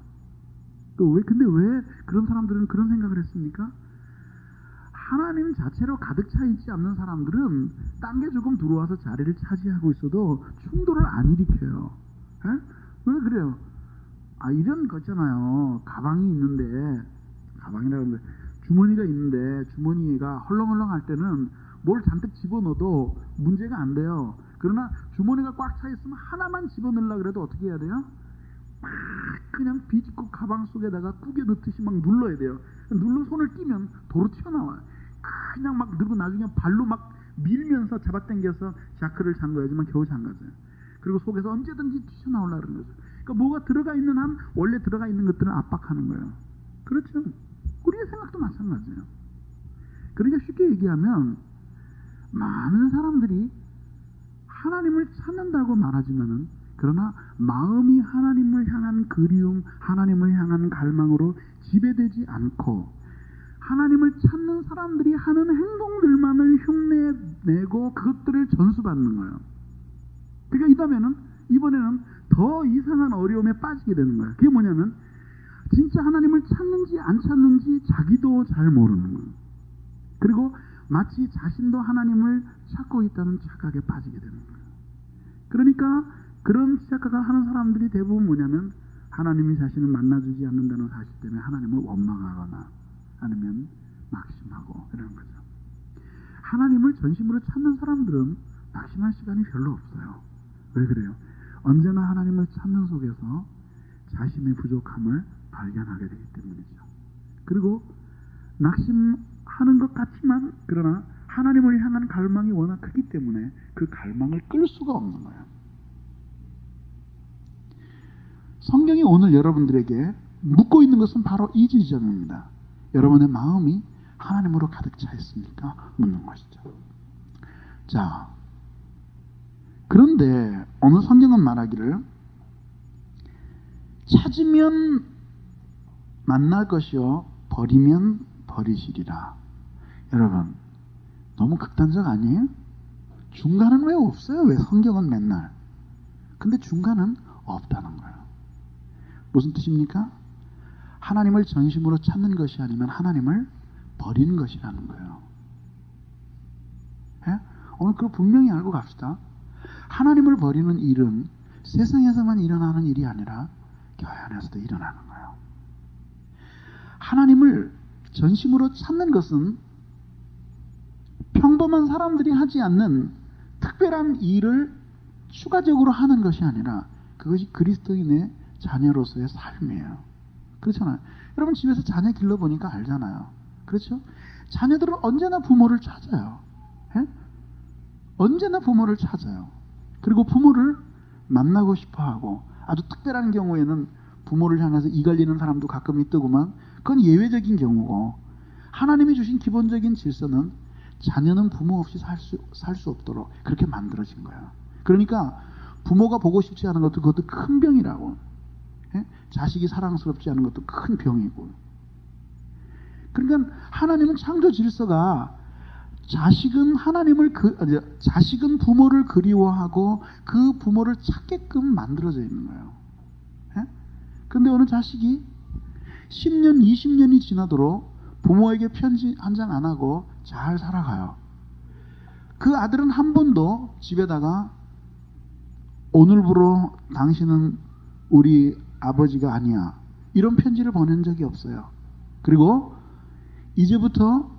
A: 근데 왜 그런 사람들은 그런 생각을 했습니까? 하나님 자체로 가득 차 있지 않는 사람들은 딴 게 조금 들어와서 자리를 차지하고 있어도 충돌을 안 일으켜요. 에? 왜 그래요? 이런 거 있잖아요. 가방이 있는데, 가방이라고 하는데, 주머니가 있는데, 주머니가 헐렁헐렁할 때는 뭘 잔뜩 집어넣어도 문제가 안 돼요. 그러나 주머니가 꽉 차 있으면 하나만 집어넣으려고 그래도 어떻게 해야 돼요? 막 그냥 비집고 가방 속에다가 꾸겨 넣듯이 막 눌러야 돼요. 눌러 손을 띄면 도로 튀어나와요. 그냥 막 늘고 나중에 발로 막 밀면서 잡아당겨서 자크를 잠가야지만 겨우 잠가져요. 그리고 속에서 언제든지 튀어나오려고 그러는 거죠. 그러니까 뭐가 들어가 있는 한 원래 들어가 있는 것들을 압박하는 거예요. 그렇죠? 우리의 생각도 마찬가지예요. 그러니까 쉽게 얘기하면 많은 사람들이 하나님을 찾는다고 말하지만은 그러나 마음이 하나님을 향한 그리움, 하나님을 향한 갈망으로 지배되지 않고 하나님을 찾는 사람들이 하는 행동들만을 흉내내고 그것들을 전수받는 거예요. 그러니까 이번에는 더 이상한 어려움에 빠지게 되는 거예요. 그게 뭐냐면 진짜 하나님을 찾는지 안 찾는지 자기도 잘 모르는 거예요. 그리고 마치 자신도 하나님을 찾고 있다는 착각에 빠지게 되는 거예요. 그러니까 그런 착각을 하는 사람들이 대부분 뭐냐면 하나님이 자신을 만나주지 않는다는 사실 때문에 하나님을 원망하거나 아니면 낙심하고 이러는 거죠. 하나님을 전심으로 찾는 사람들은 낙심할 시간이 별로 없어요. 왜 그래요? 언제나 하나님을 찾는 속에서 자신의 부족함을 발견하게 되기 때문이죠. 그리고 낙심하는 것 같지만 그러나 하나님을 향한 갈망이 워낙 크기 때문에 그 갈망을 끌 수가 없는 거예요. 성경이 오늘 여러분들에게 묻고 있는 것은 바로 이 지점입니다. 여러분의 마음이 하나님으로 가득 차 있습니까? 묻는 것이죠. 자, 그런데 오늘 성경은 말하기를 찾으면 만날 것이요 버리면 버리시리라. 여러분 너무 극단적 아니에요? 중간은 왜 없어요? 왜 성경은 맨날 근데 중간은 없다는 거예요. 무슨 뜻입니까? 하나님을 전심으로 찾는 것이 아니면 하나님을 버리는 것이라는 거예요. 예? 오늘 그거 분명히 알고 갑시다. 하나님을 버리는 일은 세상에서만 일어나는 일이 아니라 교회 안에서도 일어나는 거예요. 하나님을 전심으로 찾는 것은 평범한 사람들이 하지 않는 특별한 일을 추가적으로 하는 것이 아니라 그것이 그리스도인의 자녀로서의 삶이에요. 그렇잖아요. 여러분 집에서 자녀 길러보니까 알잖아요. 그렇죠? 자녀들은 언제나 부모를 찾아요. 예? 언제나 부모를 찾아요. 그리고 부모를 만나고 싶어하고 아주 특별한 경우에는 부모를 향해서 이 갈리는 사람도 가끔 있더구만 그건 예외적인 경우고 하나님이 주신 기본적인 질서는 자녀는 부모 없이 살 수 없도록 그렇게 만들어진 거예요. 그러니까 부모가 보고 싶지 않은 것도 그것도 큰 병이라고. 예? 자식이 사랑스럽지 않은 것도 큰 병이고. 그러니까 하나님은 창조 질서가 자식은 부모를 그리워하고 그 부모를 찾게끔 만들어져 있는 거예요. 그런데 어느 자식이 10년, 20년이 지나도록 부모에게 편지 한 장 안 하고 잘 살아가요. 그 아들은 한 번도 집에다가 오늘부로 당신은 우리 아버지가 아니야 이런 편지를 보낸 적이 없어요. 그리고 이제부터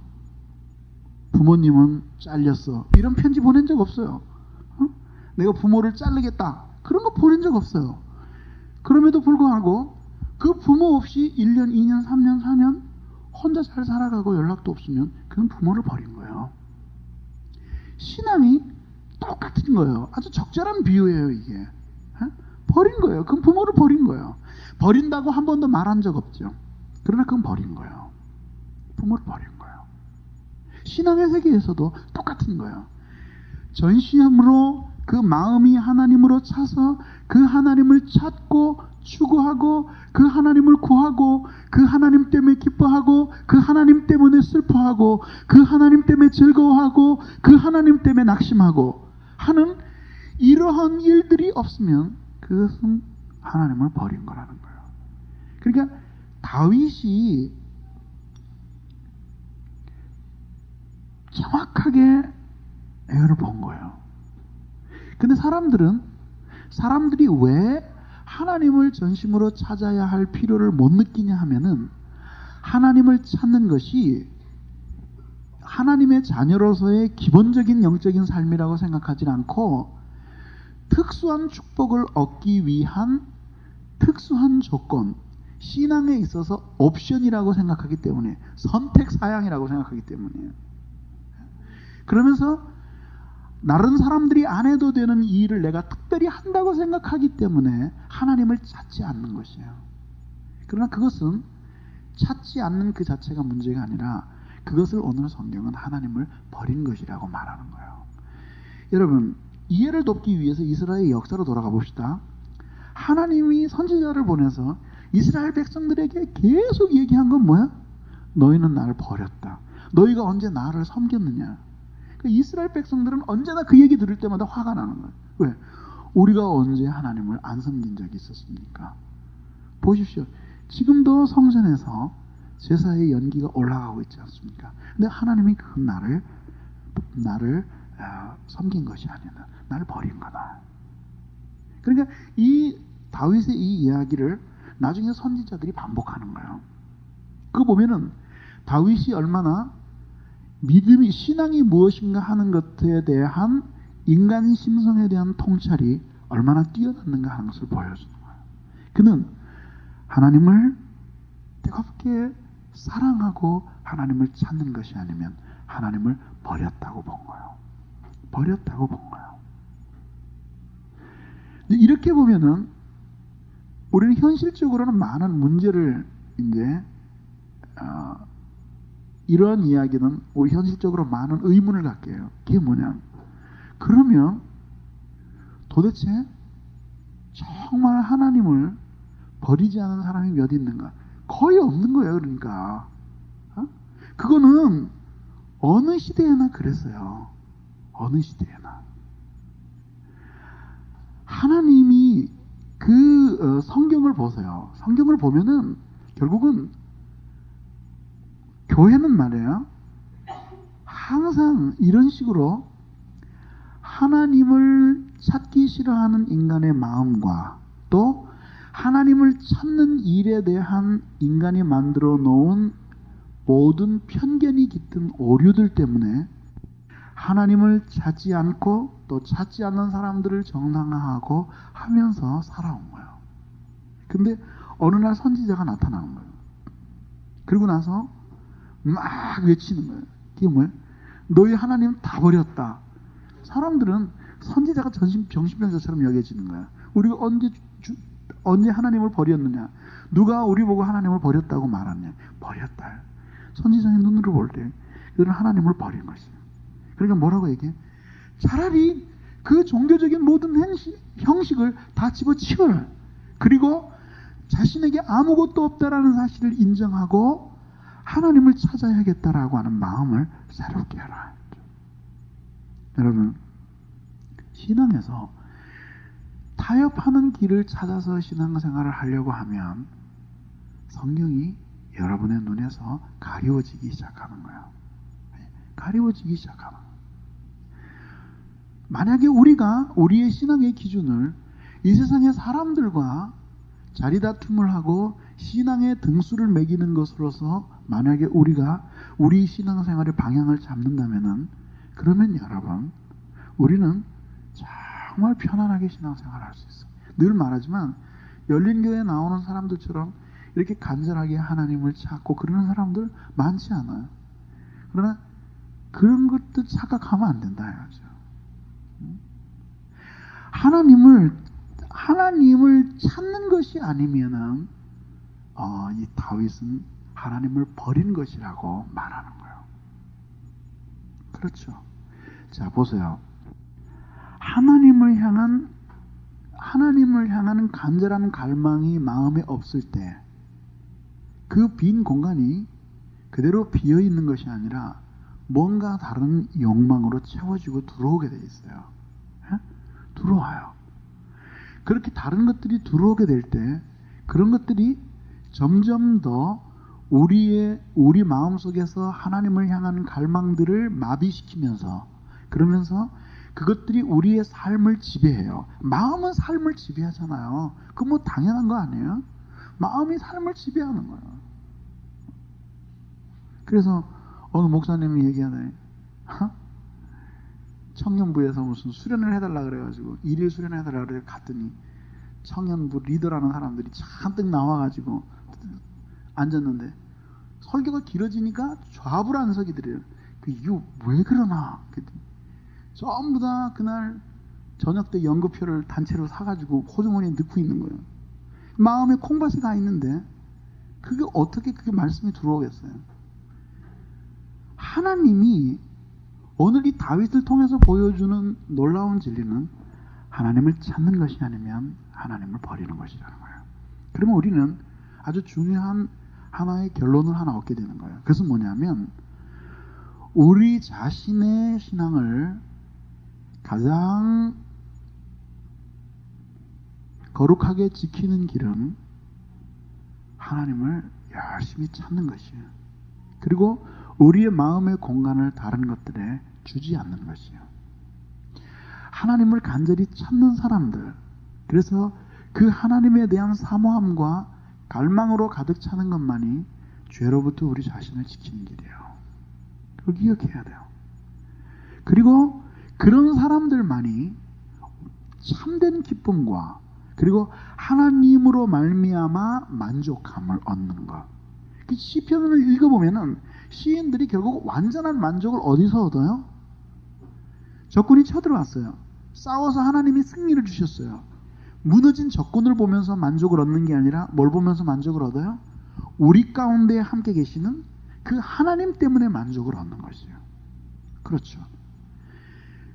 A: 부모님은 잘렸어 이런 편지 보낸 적 없어요. 내가 부모를 자르겠다 그런 거 보낸 적 없어요. 그럼에도 불구하고 그 부모 없이 1년, 2년, 3년, 4년 혼자 잘 살아가고 연락도 없으면 그건 부모를 버린 거예요. 신앙이 똑같은 거예요. 아주 적절한 비유예요 이게. 버린 거예요. 그건 부모를 버린 거예요. 버린다고 한 번도 말한 적 없죠. 그러나 그건 버린 거예요. 부모를 버린 거예요. 신앙의 세계에서도 똑같은 거예요. 전심으로 그 마음이 하나님으로 차서 그 하나님을 찾고 추구하고 그 하나님을 구하고 그 하나님 때문에 기뻐하고 그 하나님 때문에 슬퍼하고 그 하나님 때문에 즐거워하고 그 하나님 때문에 낙심하고 하는 이러한 일들이 없으면 그것은 하나님을 버린 거라는 거예요. 그러니까 다윗이 정확하게 애를 본 거예요. 근데 사람들이 왜 하나님을 전심으로 찾아야 할 필요를 못 느끼냐 하면은 하나님을 찾는 것이 하나님의 자녀로서의 기본적인 영적인 삶이라고 생각하지 않고 특수한 축복을 얻기 위한 특수한 조건, 신앙에 있어서 옵션이라고 생각하기 때문에 선택 사양이라고 생각하기 때문이에요. 그러면서 다른 사람들이 안 해도 되는 이 일을 내가 특별히 한다고 생각하기 때문에 하나님을 찾지 않는 것이에요. 그러나 그것은 찾지 않는 그 자체가 문제가 아니라 그것을 오늘 성경은 하나님을 버린 것이라고 말하는 거예요. 여러분, 이해를 돕기 위해서 이스라엘의 역사로 돌아가 봅시다. 하나님이 선지자를 보내서 이스라엘 백성들에게 계속 얘기한 건 뭐야? 너희는 나를 버렸다. 너희가 언제 나를 섬겼느냐? 이스라엘 백성들은 언제나 그 얘기 들을 때마다 화가 나는 거예요. 왜? 우리가 언제 하나님을 안 섬긴 적이 있었습니까? 보십시오. 지금도 성전에서 제사의 연기가 올라가고 있지 않습니까? 근데 하나님이 그 나를 섬긴 것이 아니라 나를 버린 거다. 그러니까 이 다윗의 이 이야기를 나중에 선지자들이 반복하는 거예요. 그거 보면은 다윗이 얼마나 믿음이, 신앙이 무엇인가 하는 것에 대한 인간 심성에 대한 통찰이 얼마나 뛰어났는가 하는 것을 보여주는 거예요. 그는 하나님을 뜨겁게 사랑하고 하나님을 찾는 것이 아니면 하나님을 버렸다고 본 거예요. 버렸다고 본 거예요. 이렇게 보면은 우리는 현실적으로는 많은 문제를 이제 이러한 이야기는 우리 현실적으로 많은 의문을 갖게 해요. 그게 뭐냐? 그러면 도대체 정말 하나님을 버리지 않은 사람이 몇 있는가? 거의 없는 거예요. 그러니까 그거는 어느 시대에나 그랬어요. 어느 시대에나 하나님이 그 성경을 보세요. 성경을 보면은 결국은 교회는 말이에요, 항상 이런 식으로 하나님을 찾기 싫어하는 인간의 마음과 또 하나님을 찾는 일에 대한 인간이 만들어 놓은 모든 편견이 깃든 오류들 때문에 하나님을 찾지 않고 또 찾지 않는 사람들을 정당화하고 하면서 살아온 거예요. 근데 어느 날 선지자가 나타나는 거예요. 그리고 나서 막 외치는 거예요. 그게 뭐예요? 너희 하나님 다 버렸다. 사람들은 선지자가 정신병자처럼 여겨지는 거야. 우리가 언제 하나님을 버렸느냐? 누가 우리 보고 하나님을 버렸다고 말하냐? 버렸다. 선지자의 눈으로 볼 때 그들은 하나님을 버린 것이에요. 그러니까 뭐라고 얘기해? 차라리 그 종교적인 모든 형식을 다 집어치워라. 그리고 자신에게 아무것도 없다라는 사실을 인정하고 하나님을 찾아야겠다라고 하는 마음을 새롭게 하라. 여러분, 신앙에서 타협하는 길을 찾아서 신앙생활을 하려고 하면 성경이 여러분의 눈에서 가리워지기 시작하는 거예요. 가리워지기 시작하는 거예요. 만약에 우리가 우리의 신앙의 기준을 이 세상의 사람들과 자리다툼을 하고 신앙의 등수를 매기는 것으로서 만약에 우리가 우리 신앙생활의 방향을 잡는다면은, 그러면 여러분, 우리는 정말 편안하게 신앙생활을 할 수 있어요. 늘 말하지만 열린교회에 나오는 사람들처럼 이렇게 간절하게 하나님을 찾고 그러는 사람들 많지 않아요. 그러나 그런 것도 착각하면 안 된다 해야죠. 하나님을 찾는 것이 아니면은 이 다윗은 하나님을 버린 것이라고 말하는 거예요. 그렇죠. 자, 보세요. 하나님을 향하는 간절한 갈망이 마음에 없을 때 그 빈 공간이 그대로 비어 있는 것이 아니라 뭔가 다른 욕망으로 채워지고 들어오게 돼 있어요. 들어와요. 그렇게 다른 것들이 들어오게 될 때 그런 것들이 점점 더 우리 마음속에서 하나님을 향하는 갈망들을 마비시키면서, 그러면서 그것들이 우리의 삶을 지배해요. 마음은 삶을 지배하잖아요. 그거 뭐 당연한 거 아니에요? 마음이 삶을 지배하는 거예요. 그래서 어느 목사님이 얘기하더니 청년부에서 무슨 수련을 해달라 그래가지고 일일 수련을 해달라 그래 갔더니 청년부 리더라는 사람들이 잔뜩 나와가지고 앉았는데 설교가 길어지니까 좌불안석이더래요. 이거 왜 그러나? 전부 다 그날 저녁 때 연급표를 단체로 사가지고 호주머니에 넣고 있는 거예요. 마음에 콩밭이 가 있는데 그게 어떻게 그게 말씀이 들어오겠어요? 하나님이 오늘 이 다윗을 통해서 보여주는 놀라운 진리는 하나님을 찾는 것이 아니면 하나님을 버리는 것이라는 거예요. 그러면 우리는 아주 중요한 하나의 결론을 하나 얻게 되는 거예요. 그것은 뭐냐면 우리 자신의 신앙을 가장 거룩하게 지키는 길은 하나님을 열심히 찾는 것이에요. 그리고 우리의 마음의 공간을 다른 것들에 주지 않는 것이에요. 하나님을 간절히 찾는 사람들, 그래서 그 하나님에 대한 사모함과 갈망으로 가득 차는 것만이 죄로부터 우리 자신을 지키는 길이에요. 그걸 기억해야 돼요. 그리고 그런 사람들만이 참된 기쁨과 그리고 하나님으로 말미암아 만족함을 얻는 것. 그 시편을 읽어보면은 시인들이 결국 완전한 만족을 어디서 얻어요? 적군이 쳐들어왔어요. 싸워서 하나님이 승리를 주셨어요. 무너진 적군을 보면서 만족을 얻는 게 아니라 뭘 보면서 만족을 얻어요? 우리 가운데 함께 계시는 그 하나님 때문에 만족을 얻는 것이에요. 그렇죠.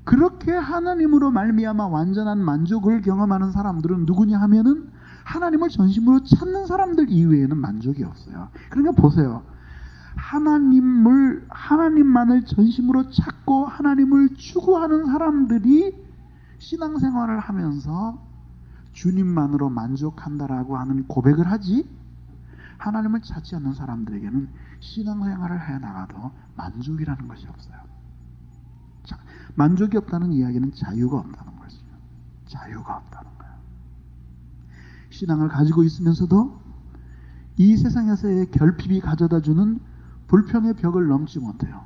A: 그렇게 하나님으로 말미암아 완전한 만족을 경험하는 사람들은 누구냐 하면은 하나님을 전심으로 찾는 사람들 이외에는 만족이 없어요. 그러니까 보세요. 하나님만을 전심으로 찾고 하나님을 추구하는 사람들이 신앙생활을 하면서 주님만으로 만족한다라고 하는 고백을 하지, 하나님을 찾지 않는 사람들에게는 신앙생활을 해나가도 만족이라는 것이 없어요. 만족이 없다는 이야기는 자유가 없다는 것이에요. 자유가 없다는 거예요. 신앙을 가지고 있으면서도 이 세상에서의 결핍이 가져다주는 불평의 벽을 넘지 못해요.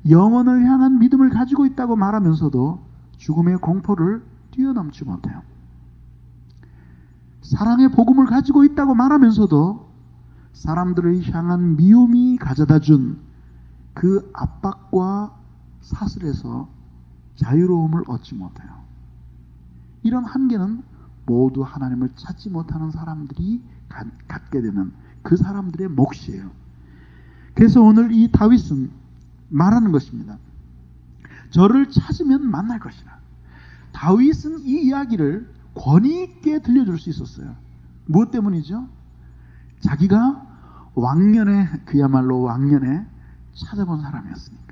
A: 영혼을 향한 믿음을 가지고 있다고 말하면서도 죽음의 공포를 뛰어넘지 못해요. 사랑의 복음을 가지고 있다고 말하면서도 사람들을 향한 미움이 가져다준 그 압박과 사슬에서 자유로움을 얻지 못해요. 이런 한계는 모두 하나님을 찾지 못하는 사람들이 갖게 되는 그 사람들의 몫이에요. 그래서 오늘 이 다윗은 말하는 것입니다. 저를 찾으면 만날 것이라. 다윗은 이 이야기를 권위 있게 들려줄 수 있었어요. 무엇 때문이죠? 자기가 왕년에, 그야말로 왕년에 찾아본 사람이었으니까.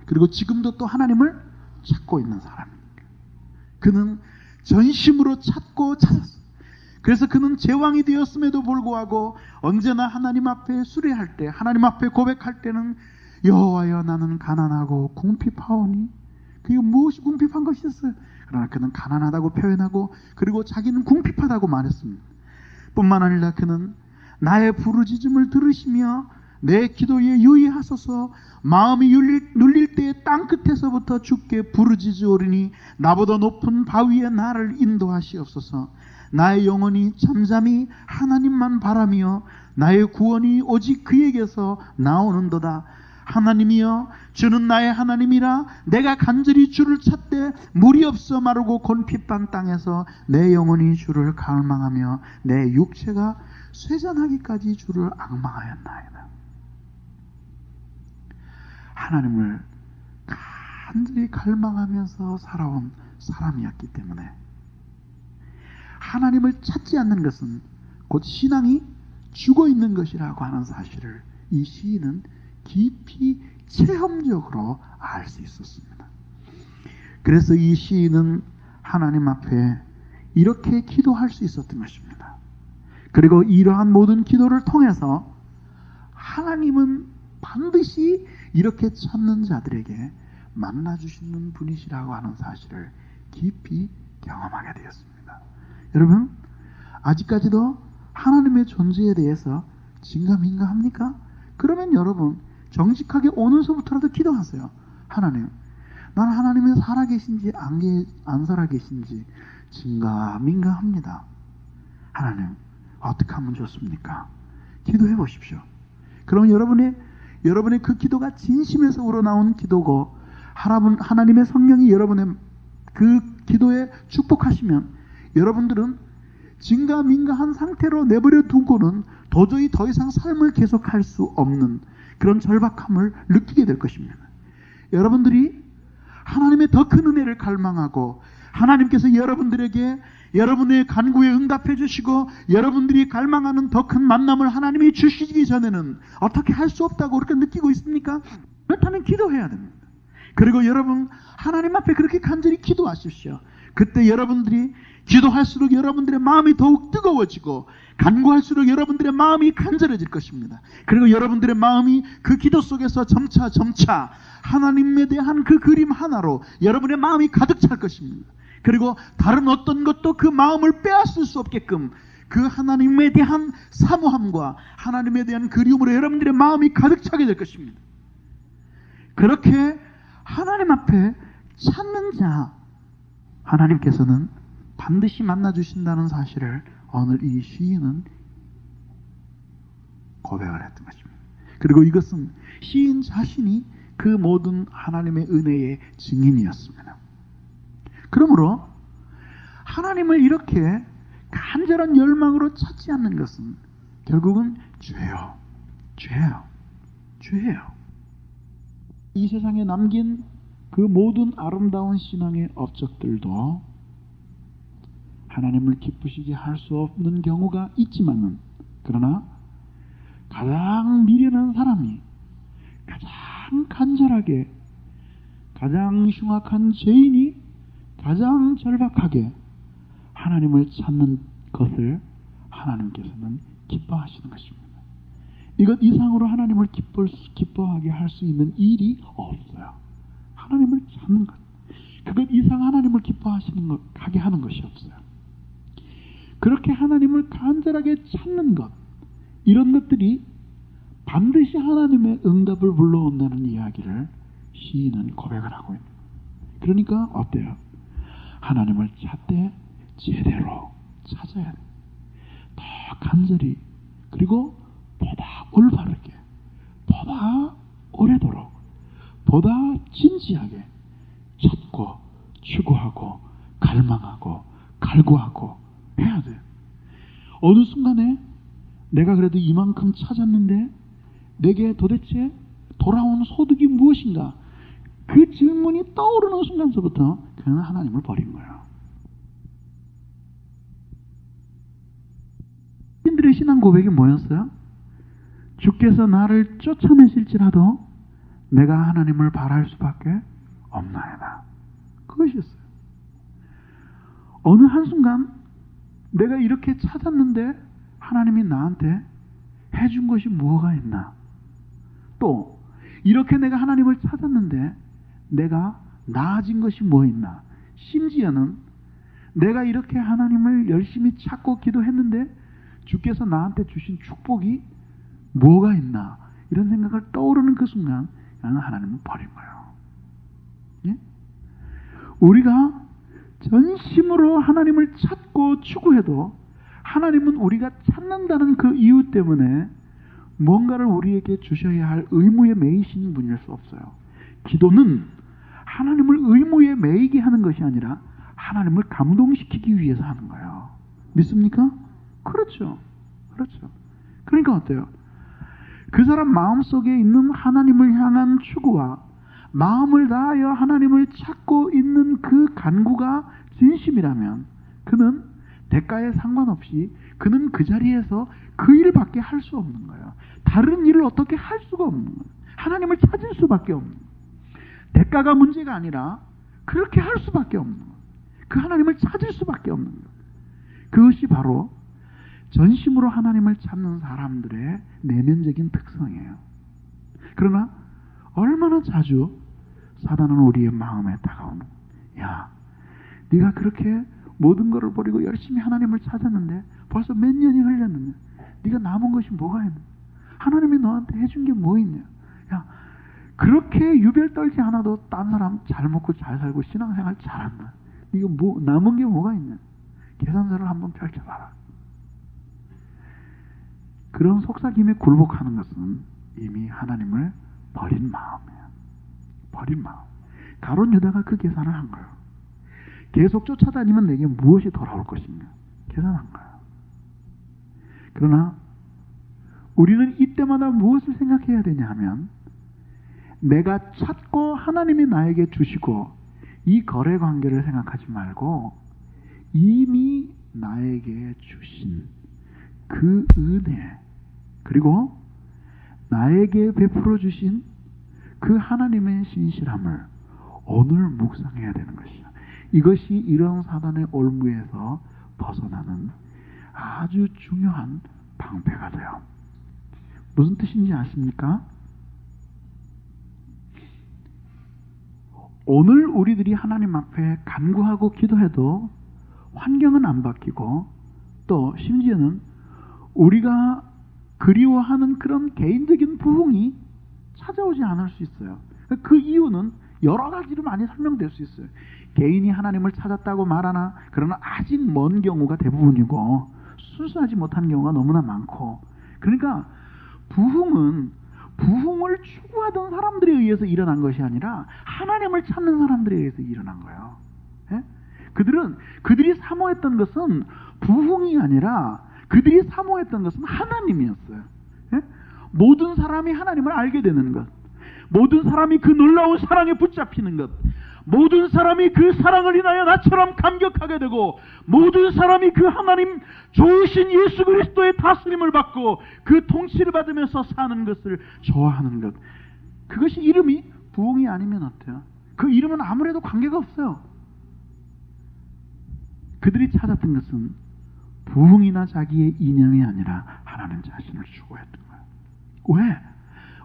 A: 그리고 지금도 또 하나님을 찾고 있는 사람이니까. 그는 전심으로 찾고 찾았어요. 그래서 그는 제왕이 되었음에도 불구하고 언제나 하나님 앞에 수레할 때, 하나님 앞에 고백할 때는 여호와여 나는 가난하고 궁핍하오니. 그게 무엇이 궁핍한 것이었어요? 그러나 그는 가난하다고 표현하고 그리고 자기는 궁핍하다고 말했습니다. 뿐만 아니라 그는 나의 부르짖음을 들으시며 내 기도에 유의하소서. 마음이 눌릴 때에 땅끝에서부터 주께 부르짖으오리니 나보다 높은 바위에 나를 인도하시옵소서. 나의 영혼이 잠잠히 하나님만 바라며 나의 구원이 오직 그에게서 나오는도다. 하나님이여 주는 나의 하나님이라. 내가 간절히 주를 찾되 물이 없어 마르고 곤핍한 땅에서 내 영혼이 주를 갈망하며 내 육체가 쇠잔하기까지 주를 앙망하였나이다. 하나님을 간절히 갈망하면서 살아온 사람이었기 때문에 하나님을 찾지 않는 것은 곧 신앙이 죽어있는 것이라고 하는 사실을 이 시인은 깊이 체험적으로 알 수 있었습니다. 그래서 이 시인은 하나님 앞에 이렇게 기도할 수 있었던 것입니다. 그리고 이러한 모든 기도를 통해서 하나님은 반드시 이렇게 찾는 자들에게 만나주시는 분이시라고 하는 사실을 깊이 경험하게 되었습니다. 여러분, 아직까지도 하나님의 존재에 대해서 진감인가합니까? 그러면 여러분 정직하게 오늘서부터라도 기도하세요. 하나님, 난 하나님이 살아계신지 안 살아계신지 진감인가합니다. 하나님, 어떻게 하면 좋습니까? 기도해 보십시오. 그러면 여러분의 여러분의 그 기도가 진심에서 우러나온 기도고 하나님의 성령이 여러분의 그 기도에 축복하시면 여러분들은 진가민가한 상태로 내버려 두고는 도저히 더 이상 삶을 계속할 수 없는 그런 절박함을 느끼게 될 것입니다. 여러분들이 하나님의 더 큰 은혜를 갈망하고 하나님께서 여러분들에게 여러분의 간구에 응답해 주시고 여러분들이 갈망하는 더 큰 만남을 하나님이 주시기 전에는 어떻게 할 수 없다고 그렇게 느끼고 있습니까? 그렇다면 기도해야 됩니다. 그리고 여러분 하나님 앞에 그렇게 간절히 기도하십시오. 그때 여러분들이 기도할수록 여러분들의 마음이 더욱 뜨거워지고 간구할수록 여러분들의 마음이 간절해질 것입니다. 그리고 여러분들의 마음이 그 기도 속에서 점차 하나님에 대한 그 그림 하나로 여러분의 마음이 가득 찰 것입니다. 그리고 다른 어떤 것도 그 마음을 빼앗을 수 없게끔 그 하나님에 대한 사모함과 하나님에 대한 그리움으로 여러분들의 마음이 가득 차게 될 것입니다. 그렇게 하나님 앞에 찾는 자 하나님께서는 반드시 만나주신다는 사실을 오늘 이 시인은 고백을 했던 것입니다. 그리고 이것은 시인 자신이 그 모든 하나님의 은혜의 증인이었습니다. 그러므로 하나님을 이렇게 간절한 열망으로 찾지 않는 것은 결국은 죄예요. 이 세상에 남긴 그 모든 아름다운 신앙의 업적들도 하나님을 기쁘시게 할 수 없는 경우가 있지만은 그러나 가장 미련한 사람이 가장 간절하게 가장 흉악한 죄인이 가장 절박하게 하나님을 찾는 것을 하나님께서는 기뻐하시는 것입니다. 이것 이상으로 하나님을 기뻐하게 할 수 있는 일이 없어요. 하나님을 찾는 것. 그것 이상 하나님을 하게 하는 것이 없어요. 그렇게 하나님을 간절하게 찾는 것, 이런 것들이 반드시 하나님의 응답을 불러온다는 이야기를 시인은 고백을 하고 있는 거예요. 그러니까 어때요? 하나님을 찾되 제대로 찾아야 돼요. 더 간절히, 그리고 보다 올바르게, 보다 오래도록, 보다 진지하게 찾고 추구하고 갈망하고 갈구하고 해야 돼요. 어느 순간에 내가 그래도 이만큼 찾았는데 내게 도대체 돌아온 소득이 무엇인가? 그 질문이 떠오르는 순간서부터 그는 하나님을 버린 거예요. 신들의 신앙 고백이 뭐였어요? 주께서 나를 쫓아내실지라도 내가 하나님을 바랄 수밖에 없나이다. 그것이었어요. 어느 한순간 내가 이렇게 찾았는데 하나님이 나한테 해준 것이 뭐가 있나? 또 이렇게 내가 하나님을 찾았는데 내가 나아진 것이 뭐 있나? 심지어는 내가 이렇게 하나님을 열심히 찾고 기도했는데 주께서 나한테 주신 축복이 뭐가 있나? 이런 생각을 떠오르는 그 순간 나는 하나님을 버린 거예요. 예? 우리가 전심으로 하나님을 찾고 추구해도 하나님은 우리가 찾는다는 그 이유 때문에 뭔가를 우리에게 주셔야 할 의무에 매이신 분일 수 없어요. 기도는 하나님을 의무에 매이게 하는 것이 아니라 하나님을 감동시키기 위해서 하는 거예요. 믿습니까? 그렇죠. 그러니까 어때요? 그 사람 마음속에 있는 하나님을 향한 추구와 마음을 다하여 하나님을 찾고 있는 그 간구가 진심이라면 그는 대가에 상관없이 그는 그 자리에서 그 일밖에 할 수 없는 거예요. 다른 일을 어떻게 할 수가 없는 거예요. 하나님을 찾을 수밖에 없는 거예요. 대가가 문제가 아니라 그렇게 할 수밖에 없는 거예요. 그 하나님을 찾을 수밖에 없는 거예요. 그것이 바로 전심으로 하나님을 찾는 사람들의 내면적인 특성이에요. 그러나 얼마나 자주 사단은 우리의 마음에 다가오는 거예요. 야, 네가 그렇게 모든 것을 버리고 열심히 하나님을 찾았는데 벌써 몇 년이 흘렸는데 네가 남은 것이 뭐가 있냐? 하나님이 너한테 해준 게 뭐 있냐? 야, 그렇게 유별 떨지 않아도 딴 사람 잘 먹고 잘 살고 신앙생활 잘한다. 네가 뭐 남은 게 뭐가 있냐? 계산서를 한번 펼쳐봐라. 그런 속삭임에 굴복하는 것은 이미 하나님을 버린 마음이에요. 버린 마음. 가룟 유다가 그 계산을 한 거예요. 계속 쫓아다니면 내게 무엇이 돌아올 것인가 계산한 거예요. 그러나 우리는 이때마다 무엇을 생각해야 되냐 하면, 내가 찾고 하나님이 나에게 주시고 이 거래 관계를 생각하지 말고 이미 나에게 주신 그 은혜, 그리고 나에게 베풀어 주신 그 하나님의 신실함을 오늘 묵상해야 되는 것이야. 이것이 이런 사단의 올무에서 벗어나는 아주 중요한 방패가 돼요. 무슨 뜻인지 아십니까? 오늘 우리들이 하나님 앞에 간구하고 기도해도 환경은 안 바뀌고, 또 심지어는 우리가 그리워하는 그런 개인적인 부흥이 찾아오지 않을 수 있어요. 그 이유는 여러 가지로 많이 설명될 수 있어요. 개인이 하나님을 찾았다고 말하나, 그러나 아직 먼 경우가 대부분이고 순수하지 못한 경우가 너무나 많고, 그러니까 부흥을 추구하던 사람들에 의해서 일어난 것이 아니라 하나님을 찾는 사람들에 의해서 일어난 거예요. 예? 그들이 사모했던 것은 부흥이 아니라 그들이 사모했던 것은 하나님이었어요. 예? 모든 사람이 하나님을 알게 되는 것, 모든 사람이 그 놀라운 사랑에 붙잡히는 것, 모든 사람이 그 사랑을 인하여 나처럼 감격하게 되고, 모든 사람이 그 하나님 좋으신 예수 그리스도의 다스림을 받고 그 통치를 받으면서 사는 것을 좋아하는 것, 그것이 이름이 부흥이 아니면 어때요? 그 이름은 아무래도 관계가 없어요. 그들이 찾았던 것은 부흥이나 자기의 이념이 아니라 하나님 자신을 추구했던 거예요.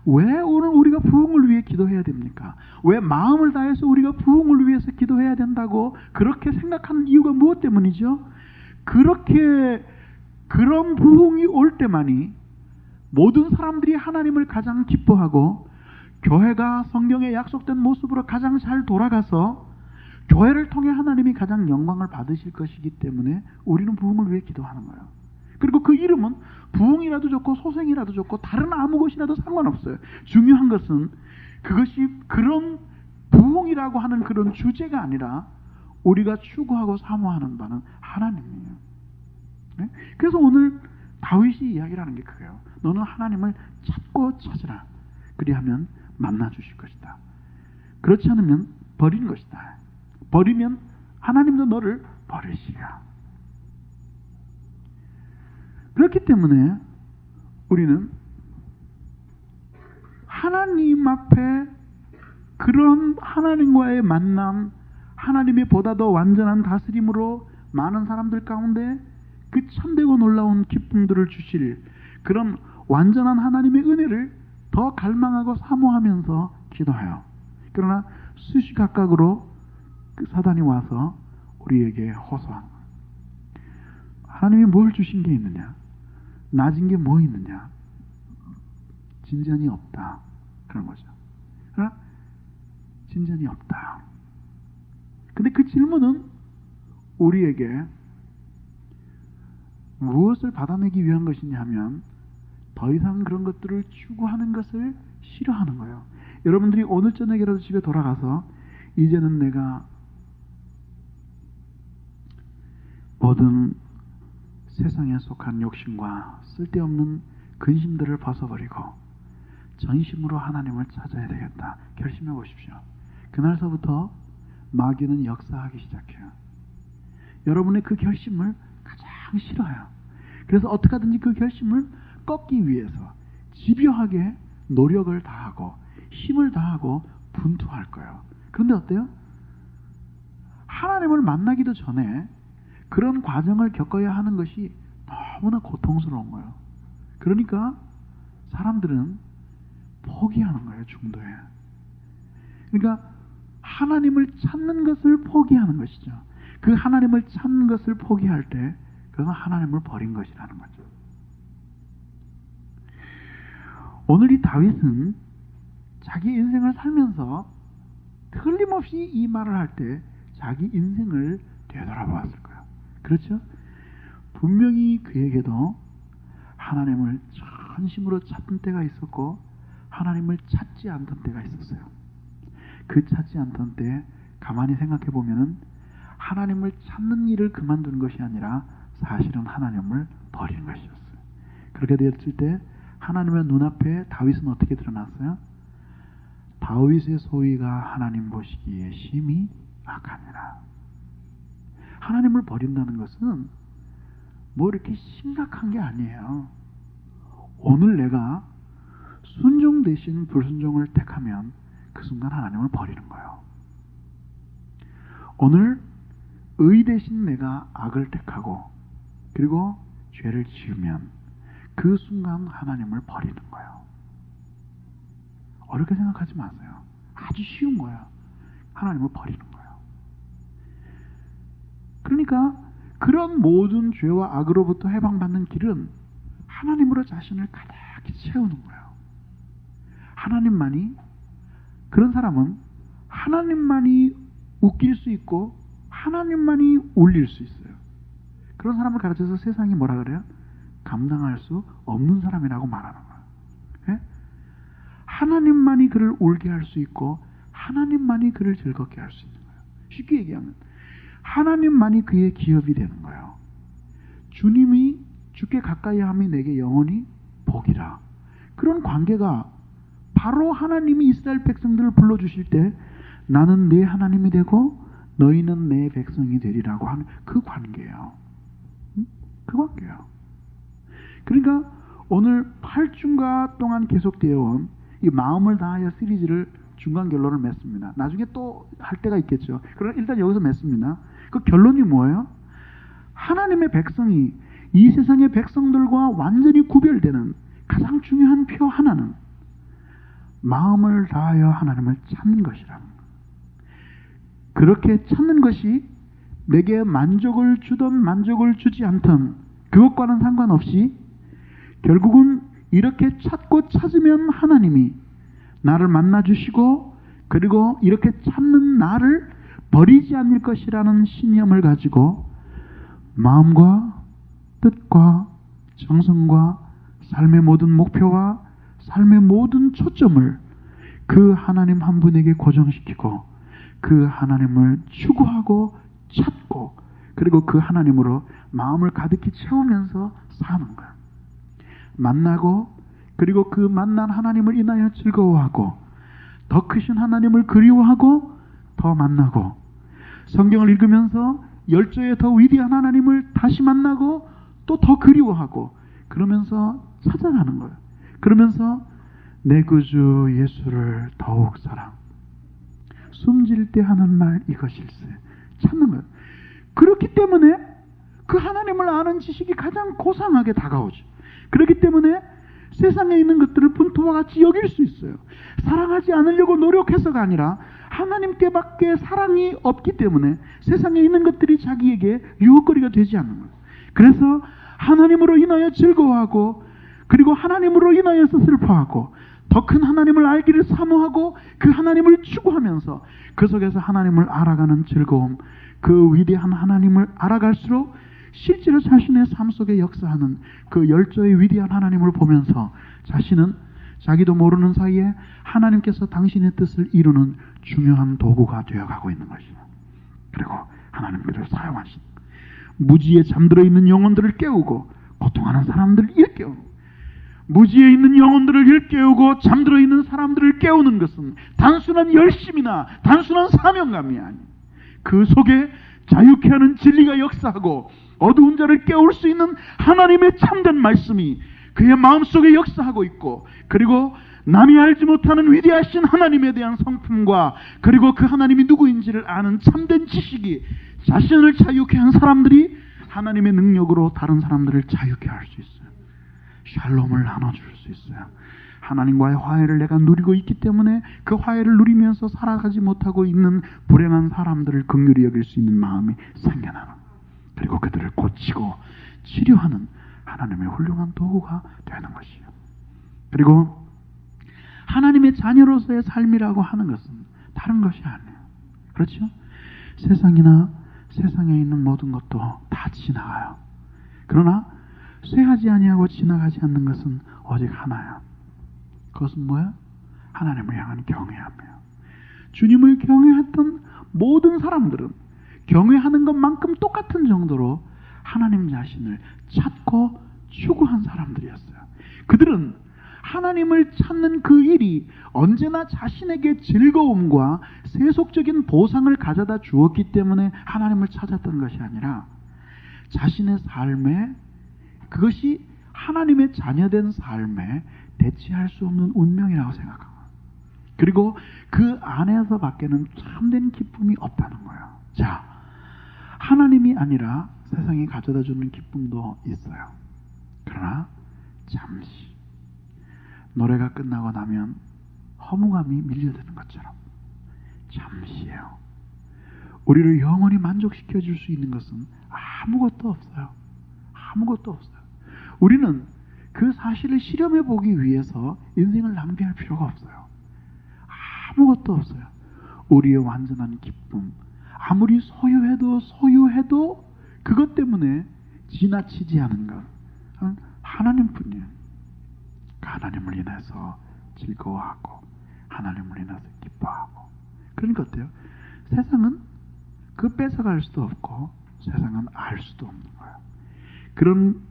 A: 왜 오늘 우리가 부흥을 위해 기도해야 됩니까? 왜 마음을 다해서 우리가 부흥을 위해서 기도해야 된다고 그렇게 생각하는 이유가 무엇 때문이죠? 그런 부흥이 올 때만이 모든 사람들이 하나님을 가장 기뻐하고, 교회가 성경에 약속된 모습으로 가장 잘 돌아가서 교회를 통해 하나님이 가장 영광을 받으실 것이기 때문에 우리는 부흥을 위해 기도하는 거예요. 그리고 그 이름은 부흥이라도 좋고 소생이라도 좋고 다른 아무 것이라도 상관없어요. 중요한 것은 그것이 그런 부흥이라고 하는 그런 주제가 아니라 우리가 추구하고 사모하는 바는 하나님이에요. 네? 그래서 오늘 다윗이 이야기를 하는 게 그거예요. 너는 하나님을 찾고 찾으라. 그리하면 만나 주실 것이다. 그렇지 않으면 버린 것이다. 버리면 하나님도 너를 버리시리라. 그렇기 때문에 우리는 하나님 앞에 그런 하나님과의 만남, 하나님이 보다 더 완전한 다스림으로 많은 사람들 가운데 그 참되고 놀라운 기쁨들을 주실 그런 완전한 하나님의 은혜를 더 갈망하고 사모하면서 기도해요. 그러나 수시각각으로 그 사단이 와서 우리에게 호소한 거예요. 하나님이 뭘 주신 게 있느냐? 낮은 게 뭐 있느냐? 진전이 없다. 그런 거죠. 진전이 없다. 근데 그 질문은 우리에게 무엇을 받아내기 위한 것이냐 하면 더 이상 그런 것들을 추구하는 것을 싫어하는 거예요. 여러분들이 오늘 저녁이라도 집에 돌아가서 이제는 내가 모든 세상에 속한 욕심과 쓸데없는 근심들을 벗어버리고 전심으로 하나님을 찾아야 되겠다 결심해 보십시오. 그날서부터 마귀는 역사하기 시작해요. 여러분의 그 결심을 가장 싫어해요. 그래서 어떻게 하든지 그 결심을 꺾기 위해서 집요하게 노력을 다하고 힘을 다하고 분투할 거예요. 그런데 어때요? 하나님을 만나기도 전에 그런 과정을 겪어야 하는 것이 너무나 고통스러운 거예요. 그러니까 사람들은 포기하는 거예요. 중도에. 그러니까 하나님을 찾는 것을 포기하는 것이죠. 그 하나님을 찾는 것을 포기할 때 그건 하나님을 버린 것이라는 거죠. 오늘 이 다윗은 자기 인생을 살면서 틀림없이 이 말을 할 때 자기 인생을 되돌아보았을 거예요. 그렇죠? 분명히 그에게도 하나님을 전심으로 찾던 때가 있었고 하나님을 찾지 않던 때가 있었어요. 그 찾지 않던 때에 가만히 생각해 보면은 하나님을 찾는 일을 그만두는 것이 아니라 사실은 하나님을 버리는 것이었어요. 그렇게 되었을 때 하나님의 눈앞에 다윗은 어떻게 드러났어요? 다윗의 소위가 하나님 보시기에 심히 악하니라. 하나님을 버린다는 것은 뭐 이렇게 심각한 게 아니에요. 오늘 내가 순종 대신 불순종을 택하면 그 순간 하나님을 버리는 거예요. 오늘 의 대신 내가 악을 택하고 그리고 죄를 지으면 그 순간 하나님을 버리는 거예요. 어렵게 생각하지 마세요. 아주 쉬운 거예요. 하나님을 버리는 거예요. 그러니까 그런 모든 죄와 악으로부터 해방받는 길은 하나님으로 자신을 가득히 채우는 거예요. 하나님만이, 그런 사람은 하나님만이 웃길 수 있고 하나님만이 울릴 수 있어요. 그런 사람을 가르쳐서 세상이 뭐라 그래요? 감당할 수 없는 사람이라고 말하는 거예요. 예? 하나님만이 그를 울게 할 수 있고 하나님만이 그를 즐겁게 할 수 있는 거예요. 쉽게 얘기하면 하나님만이 그의 기업이 되는 거예요. 주님이 주께 가까이 함이 내게 영원히 복이라. 그런 관계가 바로 하나님이 이스라엘 백성들을 불러주실 때 나는 네 하나님이 되고 너희는 내 백성이 되리라고 하는 그 관계예요. 그 관계예요. 그러니까 오늘 8주가 동안 계속되어 온 이 마음을 다하여 시리즈를 중간 결론을 맺습니다. 나중에 또 할 때가 있겠죠. 그러나 일단 여기서 맺습니다. 그 결론이 뭐예요? 하나님의 백성이 이 세상의 백성들과 완전히 구별되는 가장 중요한 표 하나는 마음을 다하여 하나님을 찾는 것이라는 거예요. 그렇게 찾는 것이 내게 만족을 주든 만족을 주지 않든 그것과는 상관없이 결국은 이렇게 찾고 찾으면 하나님이 나를 만나주시고 그리고 이렇게 찾는 나를 버리지 않을 것이라는 신념을 가지고 마음과 뜻과 정성과 삶의 모든 목표와 삶의 모든 초점을 그 하나님 한 분에게 고정시키고 그 하나님을 추구하고 찾고 그리고 그 하나님으로 마음을 가득히 채우면서 사는 거예요. 만나고 그리고 그 만난 하나님을 인하여 즐거워하고 더 크신 하나님을 그리워하고 더 만나고 성경을 읽으면서 열조의 더 위대한 하나님을 다시 만나고 또 더 그리워하고 그러면서 찾아가는 거예요. 그러면서 내 구주 예수를 더욱 사랑 숨질 때 하는 말 이것일세 찾는 거예요. 그렇기 때문에 그 하나님을 아는 지식이 가장 고상하게 다가오죠. 그렇기 때문에 세상에 있는 것들을 분토와 같이 여길 수 있어요. 사랑하지 않으려고 노력해서가 아니라 하나님께밖에 사랑이 없기 때문에 세상에 있는 것들이 자기에게 유혹거리가 되지 않는 거예요. 그래서 하나님으로 인하여 즐거워하고 그리고 하나님으로 인하여서 슬퍼하고 더 큰 하나님을 알기를 사모하고 그 하나님을 추구하면서 그 속에서 하나님을 알아가는 즐거움, 그 위대한 하나님을 알아갈수록 실제로 자신의 삶 속에 역사하는 그 열조의 위대한 하나님을 보면서 자신은 자기도 모르는 사이에 하나님께서 당신의 뜻을 이루는 중요한 도구가 되어가고 있는 것이죠. 그리고 하나님께서 사용하신 무지에 잠들어 있는 영혼들을 깨우고 고통하는 사람들을 일깨우고 무지에 있는 영혼들을 일깨우고 잠들어 있는 사람들을 깨우는 것은 단순한 열심이나 단순한 사명감이 아닌 그 속에 자유케 하는 진리가 역사하고 어두운 자를 깨울 수 있는 하나님의 참된 말씀이 그의 마음속에 역사하고 있고 그리고 남이 알지 못하는 위대하신 하나님에 대한 성품과 그리고 그 하나님이 누구인지를 아는 참된 지식이 자신을 자유케 한 사람들이 하나님의 능력으로 다른 사람들을 자유케 할 수 있어요. 샬롬을 나눠줄 수 있어요. 하나님과의 화해를 내가 누리고 있기 때문에 그 화해를 누리면서 살아가지 못하고 있는 불행한 사람들을 긍휼히 여길 수 있는 마음이 생겨나는 그리고 그들을 고치고 치료하는 하나님의 훌륭한 도구가 되는 것이에요. 그리고 하나님의 자녀로서의 삶이라고 하는 것은 다른 것이 아니에요. 그렇죠? 세상이나 세상에 있는 모든 것도 다 지나가요. 그러나 쇠하지 아니하고 지나가지 않는 것은 오직 하나야. 그것은 뭐야? 하나님을 향한 경외함이에요. 주님을 경외했던 모든 사람들은 경외하는 것만큼 똑같은 정도로 하나님 자신을 찾고 추구한 사람들이었어요. 그들은 하나님을 찾는 그 일이 언제나 자신에게 즐거움과 세속적인 보상을 가져다 주었기 때문에 하나님을 찾았던 것이 아니라 자신의 삶에, 그것이 하나님의 자녀된 삶에 대체할 수 없는 운명이라고 생각합니다. 그리고 그 안에서 밖에는 참된 기쁨이 없다는 거예요. 자, 하나님이 아니라 세상이 가져다 주는 기쁨도 있어요. 그러나 잠시, 노래가 끝나고 나면 허무감이 밀려드는 것처럼 잠시예요. 우리를 영원히 만족시켜 줄 수 있는 것은 아무것도 없어요. 아무것도 없어요. 우리는 그 사실을 실험해 보기 위해서 인생을 낭비할 필요가 없어요. 아무것도 없어요. 우리의 완전한 기쁨, 아무리 소유해도 그것 때문에 지나치지 않은 것, 하나님뿐이에요. 하나님을 인해서 즐거워하고 하나님을 인해서 기뻐하고. 그러니까 어때요? 세상은 그 뺏어갈 수도 없고 세상은 알 수도 없는 거예요. 그런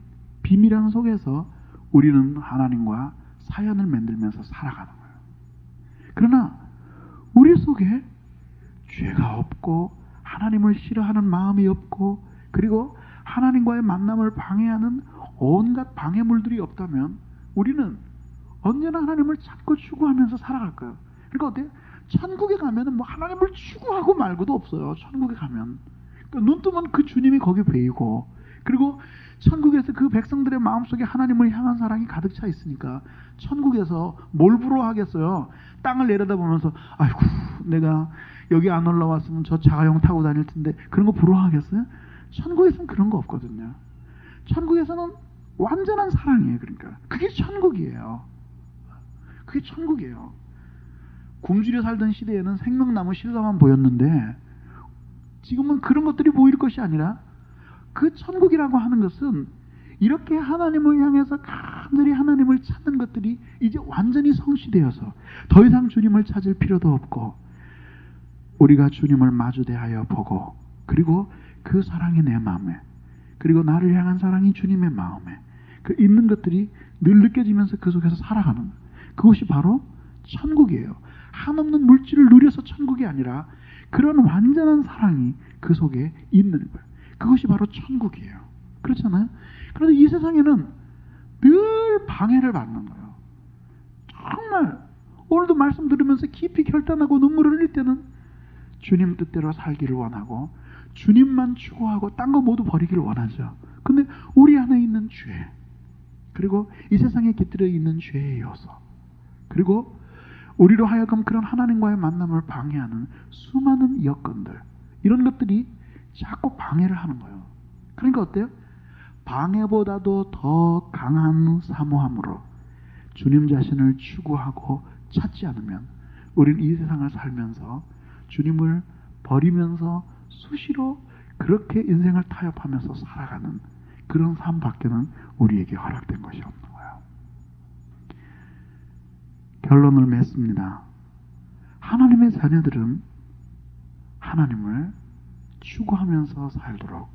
A: 비밀한 속에서 우리는 하나님과 사연을 만들면서 살아가는 거예요. 그러나 우리 속에 죄가 없고 하나님을 싫어하는 마음이 없고 그리고 하나님과의 만남을 방해하는 온갖 방해물들이 없다면 우리는 언제나 하나님을 찾고 추구하면서 살아갈 거예요. 그러니까 어때요? 천국에 가면은 뭐 하나님을 추구하고 말고도 없어요. 천국에 가면. 그러니까 눈 뜨면 그 주님이 거기 보이고, 그리고 천국에서 그 백성들의 마음속에 하나님을 향한 사랑이 가득 차 있으니까 천국에서 뭘 부러워하겠어요? 땅을 내려다보면서 아이고 내가 여기 안 올라왔으면 저 자가용 타고 다닐 텐데, 그런 거 부러워하겠어요? 천국에서는 그런 거 없거든요. 천국에서는 완전한 사랑이에요. 그러니까 그게 천국이에요. 그게 천국이에요. 굶주려 살던 시대에는 생명나무 실과만 보였는데 지금은 그런 것들이 보일 것이 아니라 그 천국이라고 하는 것은 이렇게 하나님을 향해서 간절히 하나님을 찾는 것들이 이제 완전히 성취되어서 더 이상 주님을 찾을 필요도 없고, 우리가 주님을 마주 대하여 보고, 그리고 그 사랑이 내 마음에, 그리고 나를 향한 사랑이 주님의 마음에 그 있는 것들이 늘 느껴지면서 그 속에서 살아가는 거예요. 그것이 바로 천국이에요. 한없는 물질을 누려서 천국이 아니라 그런 완전한 사랑이 그 속에 있는 거예요. 그것이 바로 천국이에요. 그렇잖아요? 그런데 이 세상에는 늘 방해를 받는 거예요. 정말 오늘도 말씀 들으면서 깊이 결단하고 눈물을 흘릴 때는 주님 뜻대로 살기를 원하고 주님만 추구하고 딴 거 모두 버리기를 원하죠. 근데 우리 안에 있는 죄, 그리고 이 세상에 깃들어 있는 죄의 요소, 그리고 우리로 하여금 그런 하나님과의 만남을 방해하는 수많은 여건들, 이런 것들이 자꾸 방해를 하는 거예요. 그러니까 어때요? 방해보다도 더 강한 사모함으로 주님 자신을 추구하고 찾지 않으면 우리는 이 세상을 살면서 주님을 버리면서 수시로 그렇게 인생을 타협하면서 살아가는 그런 삶밖에는 우리에게 허락된 것이 없는 거예요. 결론을 맺습니다. 하나님의 자녀들은 하나님을 추구하면서 살도록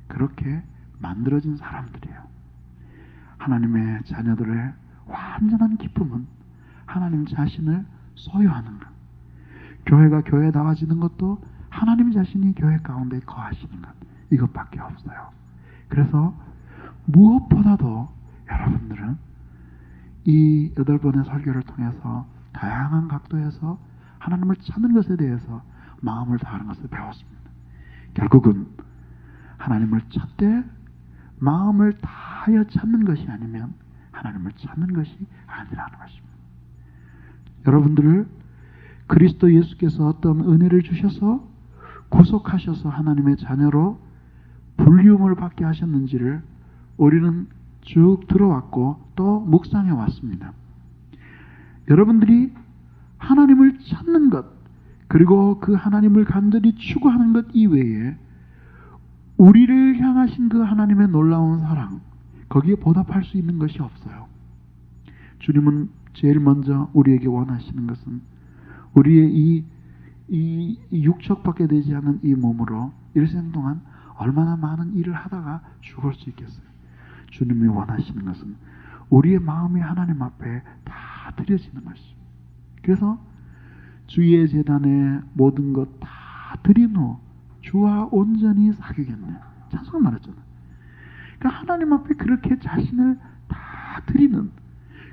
A: 그렇게 만들어진 사람들이에요. 하나님의 자녀들의 완전한 기쁨은 하나님 자신을 소유하는 것, 교회가 교회다워지는 것도 하나님 자신이 교회 가운데 거하시는 것, 이것밖에 없어요. 그래서 무엇보다도 여러분들은 이 8번의 설교를 통해서 다양한 각도에서 하나님을 찾는 것에 대해서 마음을 다하는 것을 배웠습니다. 결국은 하나님을 찾되 마음을 다하여 찾는 것이 아니면 하나님을 찾는 것이 아니라는 것입니다. 여러분들을 그리스도 예수께서 어떤 은혜를 주셔서 구속하셔서 하나님의 자녀로 불리움을 받게 하셨는지를 우리는 쭉 들어왔고 또 묵상해 왔습니다. 여러분들이 하나님을 찾는 것, 그리고 그 하나님을 간절히 추구하는 것 이외에 우리를 향하신 그 하나님의 놀라운 사랑, 거기에 보답할 수 있는 것이 없어요. 주님은 제일 먼저 우리에게 원하시는 것은 우리의 이 육척밖에 되지 않은 이 몸으로 일생 동안 얼마나 많은 일을 하다가 죽을 수 있겠어요. 주님이 원하시는 것은 우리의 마음이 하나님 앞에 다 드려지는 것이죠. 그래서 주의 제단에 모든 것 다 드린 후 주와 온전히 사귀겠네. 찬송을 말했잖아요. 그러니까 하나님 앞에 그렇게 자신을 다 드리는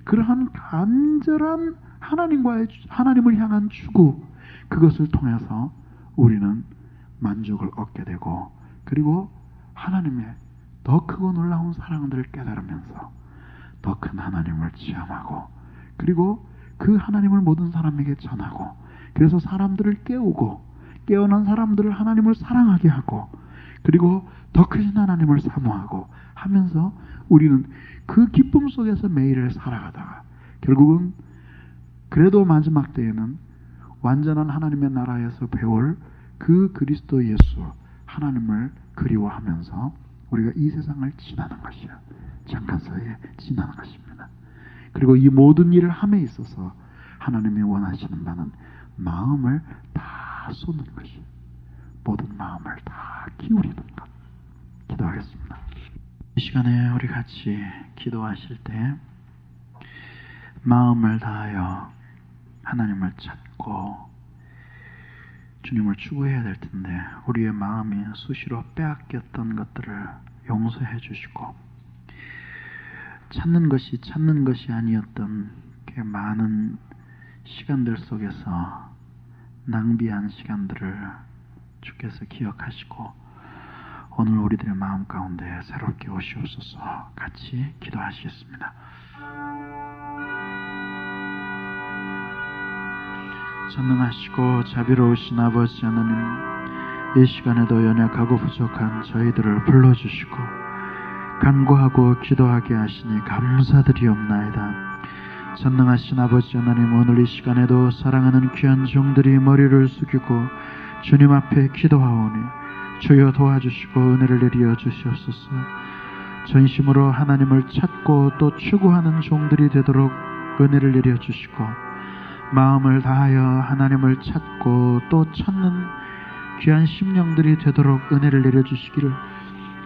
A: 그러한 간절한 하나님을 향한 추구, 그것을 통해서 우리는 만족을 얻게 되고, 그리고 하나님의 더 크고 놀라운 사랑들을 깨달으면서 더 큰 하나님을 체험하고, 그리고 그 하나님을 모든 사람에게 전하고, 그래서 사람들을 깨우고 깨어난 사람들을 하나님을 사랑하게 하고, 그리고 더 크신 하나님을 사모하고 하면서 우리는 그 기쁨 속에서 매일을 살아가다가 결국은 그래도 마지막 때에는 완전한 하나님의 나라에서 배울 그 그리스도 예수 하나님을 그리워하면서 우리가 이 세상을 지나는 것이야. 잠깐 사이에 지나는 것입니다. 그리고 이 모든 일을 함에 있어서 하나님이 원하시는 바는 마음을 다 쏟는 것이에요. 모든 마음을 다 기울이는 것. 기도하겠습니다. 이 시간에 우리 같이 기도하실 때 마음을 다하여 하나님을 찾고 주님을 추구해야 될 텐데, 우리의 마음이 수시로 빼앗겼던 것들을 용서해 주시고, 찾는 것이 아니었던 그 많은 시간들 속에서 낭비한 시간들을 주께서 기억하시고 오늘 우리들의 마음 가운데 새롭게 오시옵소서. 같이 기도하시겠습니다. 전능하시고 자비로우신 아버지 하나님, 이 시간에도 연약하고 부족한 저희들을 불러주시고 간구하고 기도하게 하시니 감사드리옵나이다. 전능하신 아버지 하나님, 오늘 이 시간에도 사랑하는 귀한 종들이 머리를 숙이고 주님 앞에 기도하오니 주여 도와주시고 은혜를 내려 주시옵소서. 전심으로 하나님을 찾고 또 추구하는 종들이 되도록 은혜를 내려 주시고, 마음을 다하여 하나님을 찾고 또 찾는 귀한 심령들이 되도록 은혜를 내려 주시기를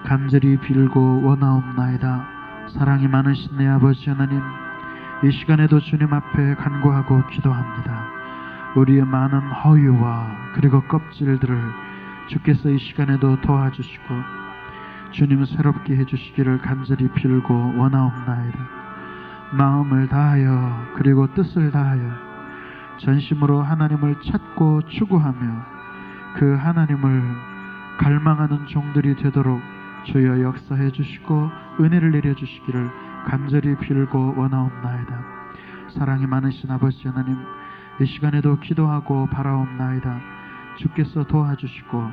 A: 간절히 빌고 원하옵나이다. 사랑이 많으신 내 아버지 하나님, 이 시간에도 주님 앞에 간구하고 기도합니다. 우리의 많은 허위와 그리고 껍질들을 주께서 이 시간에도 도와주시고 주님 새롭게 해주시기를 간절히 빌고 원하옵나이다. 마음을 다하여 그리고 뜻을 다하여 전심으로 하나님을 찾고 추구하며 그 하나님을 갈망하는 종들이 되도록 주여 역사해 주시고 은혜를 내려 주시기를 간절히 빌고 원하옵나이다. 사랑이 많으신 아버지 하나님, 이 시간에도 기도하고 바라옵나이다. 주께서 도와주시고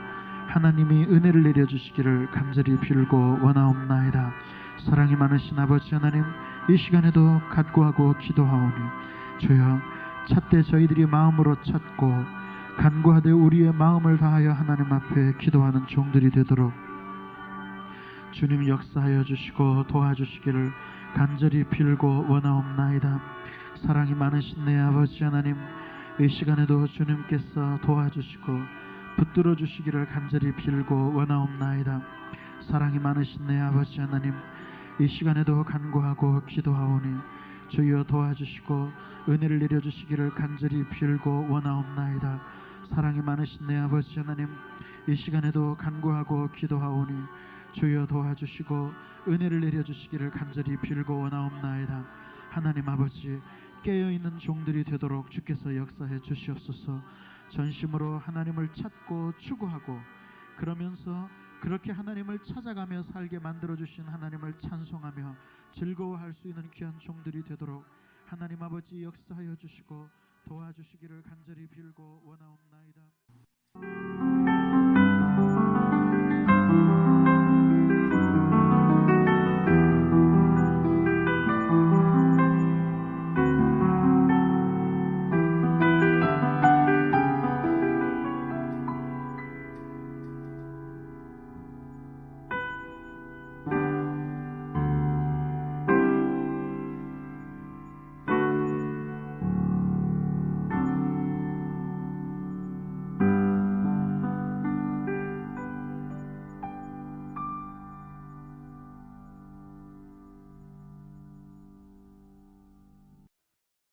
A: 하나님이 은혜를 내려 주시기를 간절히 빌고 원하옵나이다. 사랑이 많으신 아버지 하나님, 이 시간에도 간구하고 기도하오니 주여 찾되 저희들이 마음으로 찾고 간구하되 우리의 마음을 다하여 하나님 앞에 기도하는 종들이 되도록 주님 역사하여 주시고 도와주시기를 간절히 빌고 원하옵나이다. 사랑이 많으신 내 아버지 하나님, 이 시간에도 주님께서 도와주시고 붙들어 주시기를 간절히 빌고 원하옵나이다. 사랑이 많으신 내 아버지 하나님, 이 시간에도 간구하고 기도하오니 주여 도와주시고 은혜를 내려주시기를 간절히 빌고 원하옵나이다. 사랑이 많으신 내 아버지 하나님, 이 시간에도 간구하고 기도하오니 주여 도와주시고 은혜를 내려주시기를 간절히 빌고 원하옵나이다. 하나님 아버지, 깨어있는 종들이 되도록 주께서 역사해 주시옵소서. 전심으로 하나님을 찾고 추구하고 그러면서 그렇게 하나님을 찾아가며 살게 만들어주신 하나님을 찬송하며 즐거워할 수 있는 귀한 종들이 되도록 하나님 아버지 역사하여 주시고 도와주시기를 간절히 빌고 원하옵나이다.